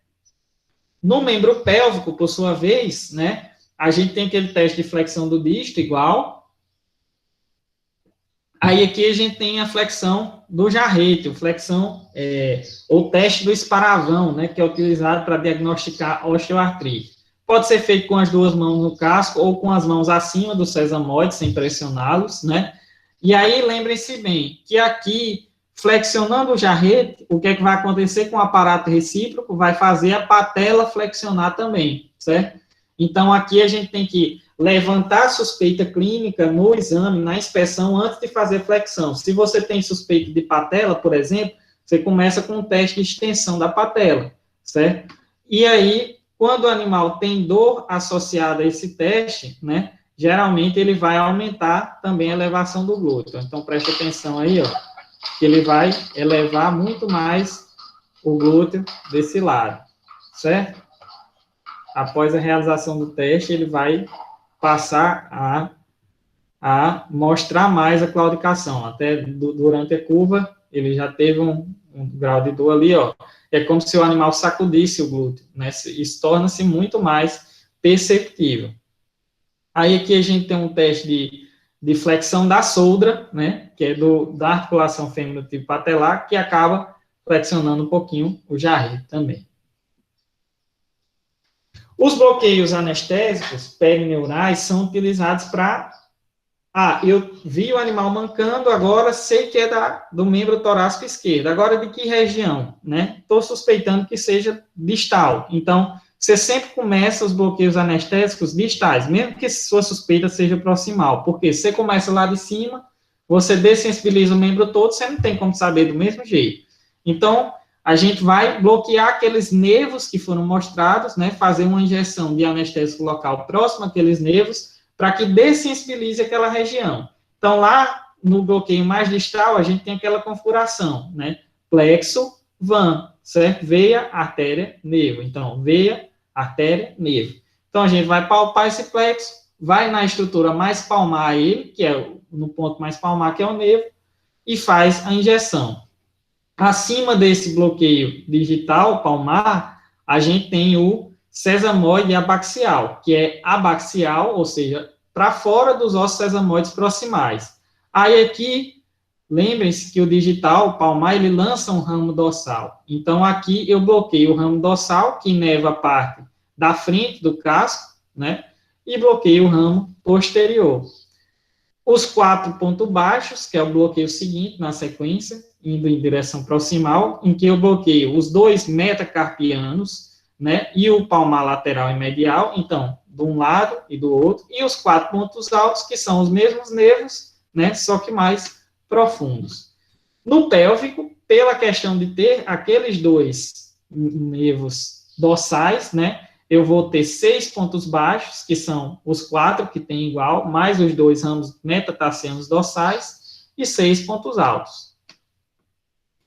No membro pélvico, por sua vez, né, a gente tem aquele teste de flexão do dígito igual. Aí aqui a gente tem a flexão do jarrete, o teste do esparavão, né, que é utilizado para diagnosticar osteoartrite. Pode ser feito com as duas mãos no casco ou com as mãos acima do sesamoide, sem pressioná-los, né? E aí, lembrem-se bem que aqui, flexionando o jarrete, o que é que vai acontecer com o aparato recíproco? Vai fazer a patela flexionar também, certo? Então, aqui a gente tem que levantar a suspeita clínica no exame, na inspeção, antes de fazer flexão. Se você tem suspeita de patela, por exemplo, você começa com um teste de extensão da patela, certo? E aí, quando o animal tem dor associada a esse teste, né, geralmente ele vai aumentar também a elevação do glúteo. Então, preste atenção aí, ó, que ele vai elevar muito mais o glúteo desse lado, certo? Após a realização do teste, ele vai passar a mostrar mais a claudicação. Até durante a curva, ele já teve um grau de dor ali, ó. É como se o animal sacudisse o glúteo, né? Isso torna-se muito mais perceptível. Aí aqui a gente tem um teste de flexão da soldra, né? Que é da articulação femorotipo patelar, que acaba flexionando um pouquinho o jarrete também. Os bloqueios anestésicos perineurais são utilizados para... eu vi o animal mancando, agora sei que é do membro torácico esquerdo. Agora, de que região, né? Estou suspeitando que seja distal. Então, você sempre começa os bloqueios anestésicos distais, mesmo que sua suspeita seja proximal. Porque você começa lá de cima, você dessensibiliza o membro todo, você não tem como saber do mesmo jeito. Então, a gente vai bloquear aqueles nervos que foram mostrados, né? Fazer uma injeção de anestésico local próximo àqueles nervos, para que dessensibilize aquela região. Então, lá no bloqueio mais distal, a gente tem aquela configuração, né? Plexo, van, certo? Veia, artéria, nervo. Então, veia, artéria, nervo. Então, a gente vai palpar esse plexo, vai na estrutura mais palmar a ele, que é no ponto mais palmar, que é o nervo, e faz a injeção. Acima desse bloqueio digital, palmar, a gente tem o sesamoide abaxial, que é abaxial, ou seja, para fora dos ossos sesamoides proximais. Aí aqui, lembrem-se que o digital, palmar, ele lança um ramo dorsal. Então, aqui eu bloqueio o ramo dorsal, que inerva a parte da frente do casco, né? E bloqueio o ramo posterior. Os 4 pontos baixos, que é o bloqueio seguinte na sequência, indo em direção proximal, em que eu bloqueio os 2 metacarpianos, né, e o palmar lateral e medial, então, de um lado e do outro, e os 4 pontos altos, que são os mesmos nervos, né, só que mais profundos. No pélvico, pela questão de ter aqueles 2 nervos dorsais, né, eu vou ter 6 pontos baixos, que são os 4 que tem igual, mais os 2 ramos metatarsianos dorsais, e 6 pontos altos.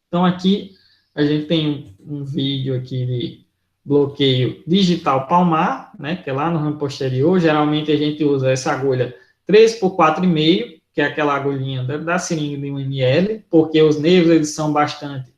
Então, aqui, a gente tem um vídeo aqui de bloqueio digital palmar, né, que é lá no ramo posterior. Geralmente a gente usa essa agulha 3 por 4,5, que é aquela agulhinha da seringa de 1 ml, porque os nervos eles são bastante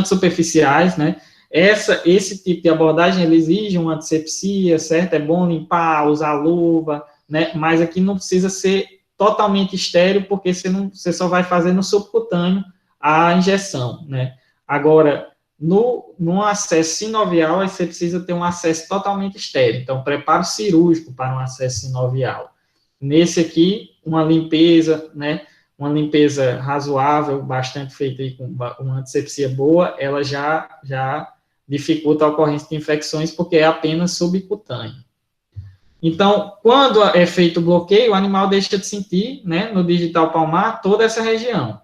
superficiais, né? Esse tipo de abordagem ele exige uma antisepsia, certo? É bom limpar, usar luva, né? Mas aqui não precisa ser totalmente estéril, porque você só vai fazer no subcutâneo a injeção, né? Agora, no acesso sinovial, aí você precisa ter um acesso totalmente estéril. Então, preparo cirúrgico para um acesso sinovial. Nesse aqui, uma limpeza, né? Uma limpeza razoável, bastante feita aí com uma antisepsia boa, ela já dificulta a ocorrência de infecções, porque é apenas subcutâneo. Então, quando é feito o bloqueio, o animal deixa de sentir, né, no digital palmar, toda essa região.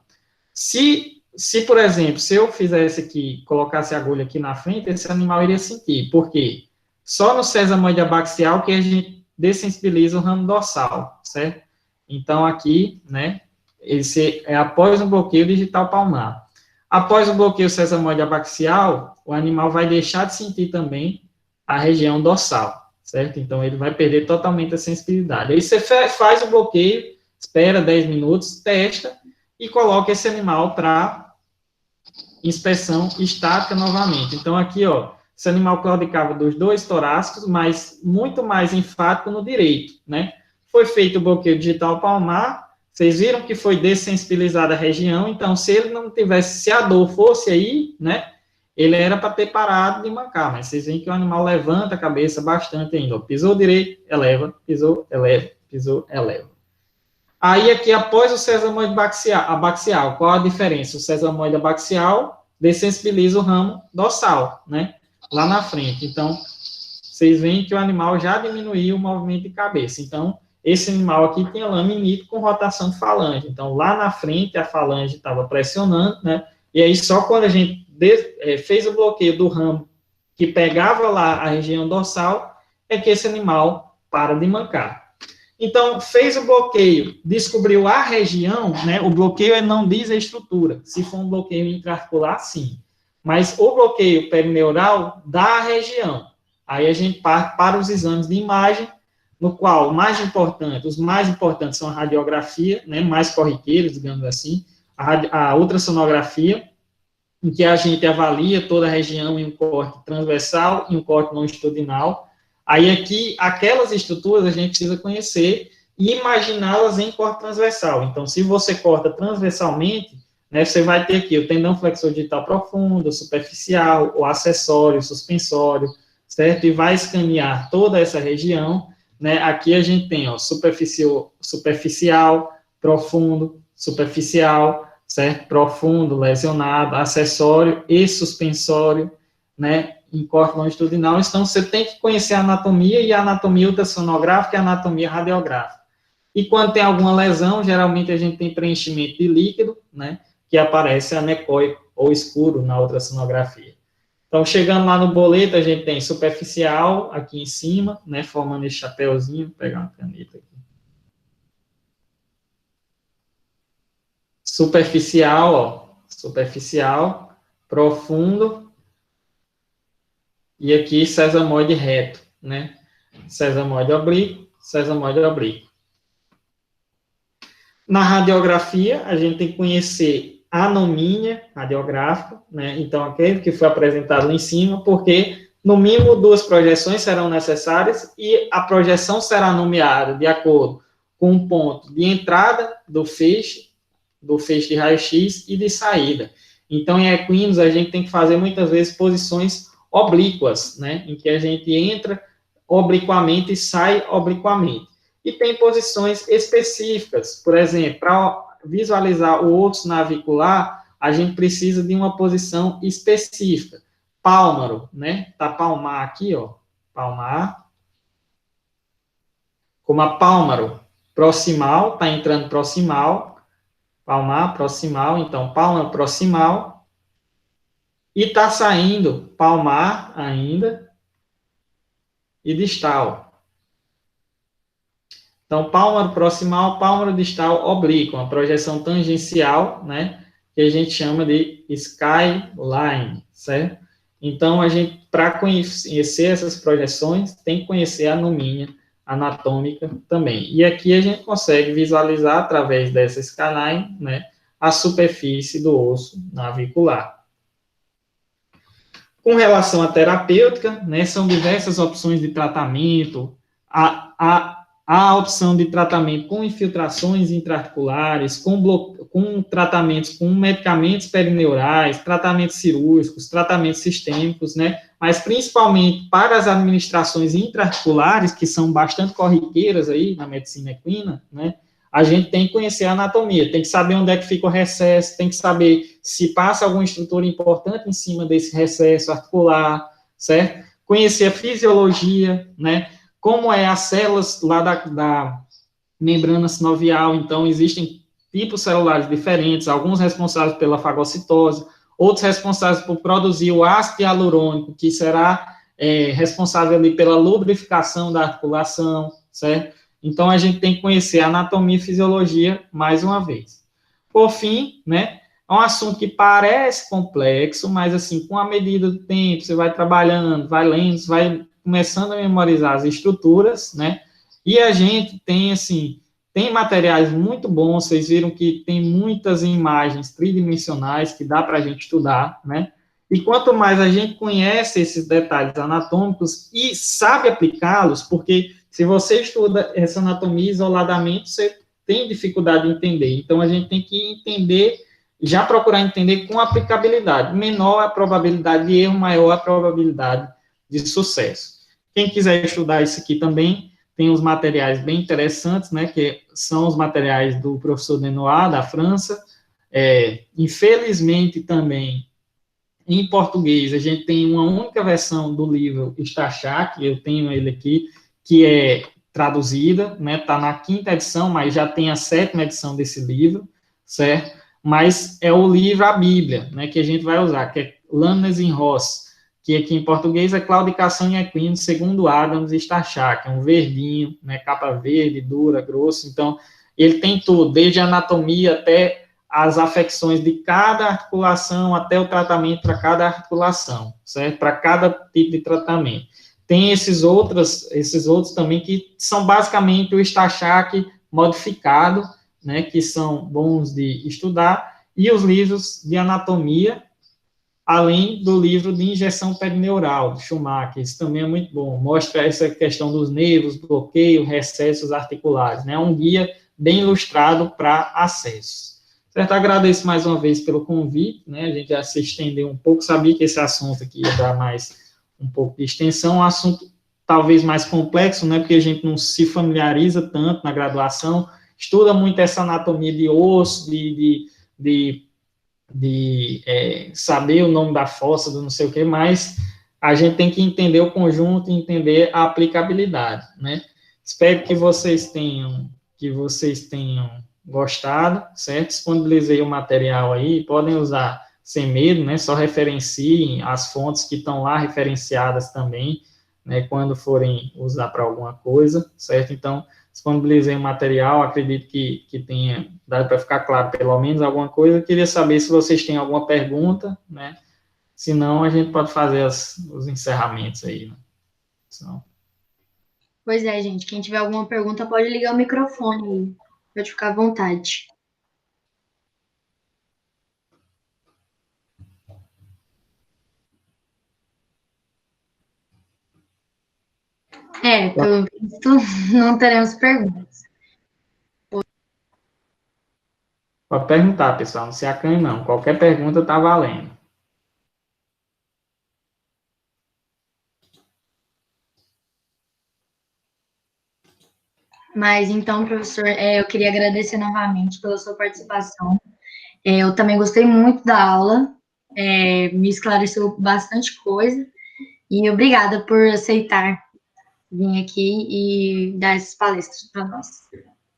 Se, por exemplo, se eu fizesse aqui, colocasse a agulha aqui na frente, esse animal iria sentir. Por quê? Só no sesamoide abaxial que a gente dessensibiliza o ramo dorsal, certo? Então, aqui, né, esse é após o bloqueio digital palmar. Após o bloqueio sesamoide abaxial, o animal vai deixar de sentir também a região dorsal, certo? Então, ele vai perder totalmente a sensibilidade. Aí você faz o bloqueio, espera 10 minutos, testa e coloca esse animal para inspeção estática novamente. Então, aqui, ó, esse animal claudicava dos dois torácicos, mas muito mais enfático no direito, né? Foi feito o bloqueio digital palmar, vocês viram que foi dessensibilizada a região, então, se ele não tivesse, se a dor fosse aí, né, ele era para ter parado de mancar, mas vocês veem que o animal levanta a cabeça bastante ainda. Pisou direito, eleva, pisou, eleva, pisou, eleva. Aí, aqui, após o sesamoide abaxial, qual a diferença? O sesamoide abaxial dessensibiliza o ramo dorsal, né, lá na frente. Então, vocês veem que o animal já diminuiu o movimento de cabeça. Então, esse animal aqui tinha laminite com rotação de falange. Então, lá na frente, a falange estava pressionando, né? E aí, só quando a gente fez o bloqueio do ramo que pegava lá a região dorsal, é que esse animal para de mancar. Então, fez o bloqueio, descobriu a região, né? O bloqueio não diz a estrutura. Se for um bloqueio intraarticular, sim. Mas o bloqueio perineural dá a região. Aí a gente parte para os exames de imagem, no qual os mais importantes são a radiografia, né, mais corriqueiros, digamos assim, a ultrassonografia, em que a gente avalia toda a região em um corte transversal e um corte longitudinal. Aí aqui, aquelas estruturas a gente precisa conhecer e imaginá-las em corte transversal. Então, se você corta transversalmente, né, você vai ter aqui o tendão flexor digital profundo, superficial, o acessório, o suspensório, certo? E vai escanear toda essa região, né? Aqui a gente tem, ó, superficial, profundo, superficial, certo? Profundo, lesionado, acessório e suspensório, né? Em corte longitudinal. Então, você tem que conhecer a anatomia, e a anatomia ultrassonográfica e a anatomia radiográfica. E quando tem alguma lesão, geralmente a gente tem preenchimento de líquido, né? Que aparece anecóico ou escuro na ultrassonografia. Então, chegando lá no boleto, a gente tem superficial aqui em cima, né, formando esse chapéuzinho. Vou pegar uma caneta aqui. Superficial, ó, superficial, profundo, e aqui sesamoide reto, né, sesamoide oblíquo, sesamoide oblíquo. Na radiografia, a gente tem que conhecer a anomia radiográfica, né, então aquele que foi apresentado lá em cima, porque no mínimo 2 projeções serão necessárias e a projeção será nomeada de acordo com um ponto de entrada do feixe de raio-x e de saída. Então, em equinos, a gente tem que fazer muitas vezes posições oblíquas, né, em que a gente entra obliquamente e sai obliquamente. E tem posições específicas, por exemplo, para visualizar o osso navicular, a gente precisa de uma posição específica. Pálmaro, né? Tá palmar aqui, ó. Palmar. Como a pálmaro proximal, tá entrando proximal. Palmar proximal, então pálmaro proximal. E tá saindo palmar ainda e distal. Então, pálmaro proximal, pálmaro distal oblíquo, uma projeção tangencial, né, que a gente chama de skyline, certo? Então, a gente, para conhecer essas projeções, tem que conhecer a anomia anatômica também. E aqui a gente consegue visualizar, através dessa skyline, né, a superfície do osso navicular. Com relação à terapêutica, né, são diversas opções de tratamento, a opção de tratamento com infiltrações intraarticulares, com tratamentos com medicamentos perineurais, tratamentos cirúrgicos, tratamentos sistêmicos, né, mas principalmente para as administrações intraarticulares, que são bastante corriqueiras aí na medicina equina, né, a gente tem que conhecer a anatomia, tem que saber onde é que fica o recesso, tem que saber se passa alguma estrutura importante em cima desse recesso articular, certo? Conhecer a fisiologia, né? Como é as células lá da membrana sinovial, então existem tipos celulares diferentes, alguns responsáveis pela fagocitose, outros responsáveis por produzir o ácido hialurônico, que será responsável ali pela lubrificação da articulação, certo? Então, a gente tem que conhecer a anatomia e fisiologia mais uma vez. Por fim, né, é um assunto que parece complexo, mas, assim, com a medida do tempo, você vai trabalhando, vai lendo, você vai começando a memorizar as estruturas, né, e a gente tem, assim, tem materiais muito bons, vocês viram que tem muitas imagens tridimensionais que dá para a gente estudar, né, e quanto mais a gente conhece esses detalhes anatômicos e sabe aplicá-los, porque se você estuda essa anatomia isoladamente, você tem dificuldade de entender. Então, a gente tem que entender, já procurar entender com aplicabilidade. Menor a probabilidade de erro, maior a probabilidade de sucesso. Quem quiser estudar isso aqui também, tem uns materiais bem interessantes, né, que são os materiais do professor Denoir, da França. Infelizmente, também, em português, a gente tem uma única versão do livro Stachak, eu tenho ele aqui, que é traduzida, né, está na 5ª edição, mas já tem a 7ª edição desse livro, certo? Mas é o livro, a Bíblia, né, que a gente vai usar, que é Lâminas em Ross, que aqui em português é Claudicação em Equinos, segundo Adams e Stachak, é um verdinho, né, capa verde, dura, grosso, então ele tem tudo, desde a anatomia até as afecções de cada articulação, até o tratamento para cada articulação, certo? Para cada tipo de tratamento. Tem esses outros também que são basicamente o Stachak modificado, né, que são bons de estudar, e os livros de anatomia, além do livro de injeção perineural, do Schumacher, isso também é muito bom, mostra essa questão dos nervos, bloqueio, recessos articulares, né, é um guia bem ilustrado para acesso. Certo, agradeço mais uma vez pelo convite, né, a gente já se estendeu um pouco, sabia que esse assunto aqui ia dar mais um pouco de extensão, um assunto talvez mais complexo, né, porque a gente não se familiariza tanto na graduação, estuda muito essa anatomia de osso, de saber o nome da fossa, do não sei o que, mas a gente tem que entender o conjunto e entender a aplicabilidade, né. Espero que vocês tenham gostado, certo? Disponibilizei o material aí, podem usar sem medo, né? Só referenciem as fontes que estão lá referenciadas também, né? Quando forem usar para alguma coisa, certo? Então, disponibilizei o material, acredito que tenha dado para ficar claro pelo menos alguma coisa. Eu queria saber se vocês têm alguma pergunta, né? Se não, a gente pode fazer os encerramentos aí, né? Então... Pois é, gente. Quem tiver alguma pergunta pode ligar o microfone aí. Pode ficar à vontade. Pelo visto, não teremos perguntas. Pode perguntar, pessoal, não se acanhe não. Qualquer pergunta está valendo. Mas então, professor, eu queria agradecer novamente pela sua participação. Eu também gostei muito da aula, me esclareceu bastante coisa, e obrigada por aceitar vir aqui e dar essas palestras para nós.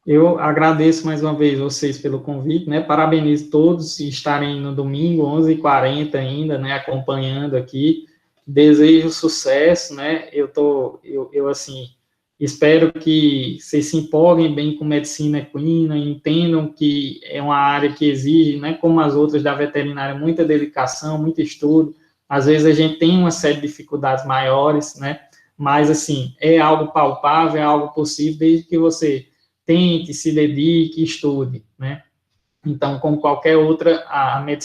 Eu agradeço mais uma vez vocês pelo convite, né, parabenizo todos e estarem no domingo, 11h40 ainda, né, acompanhando aqui, desejo sucesso, né, eu assim, Espero que vocês se empolguem bem com medicina equina, entendam que é uma área que exige, né, como as outras da veterinária, muita dedicação, muito estudo. Às vezes a gente tem uma série de dificuldades maiores, né, mas, assim, é algo palpável, é algo possível, desde que você tente, se dedique, estude, né. Então, como qualquer outra, a medicina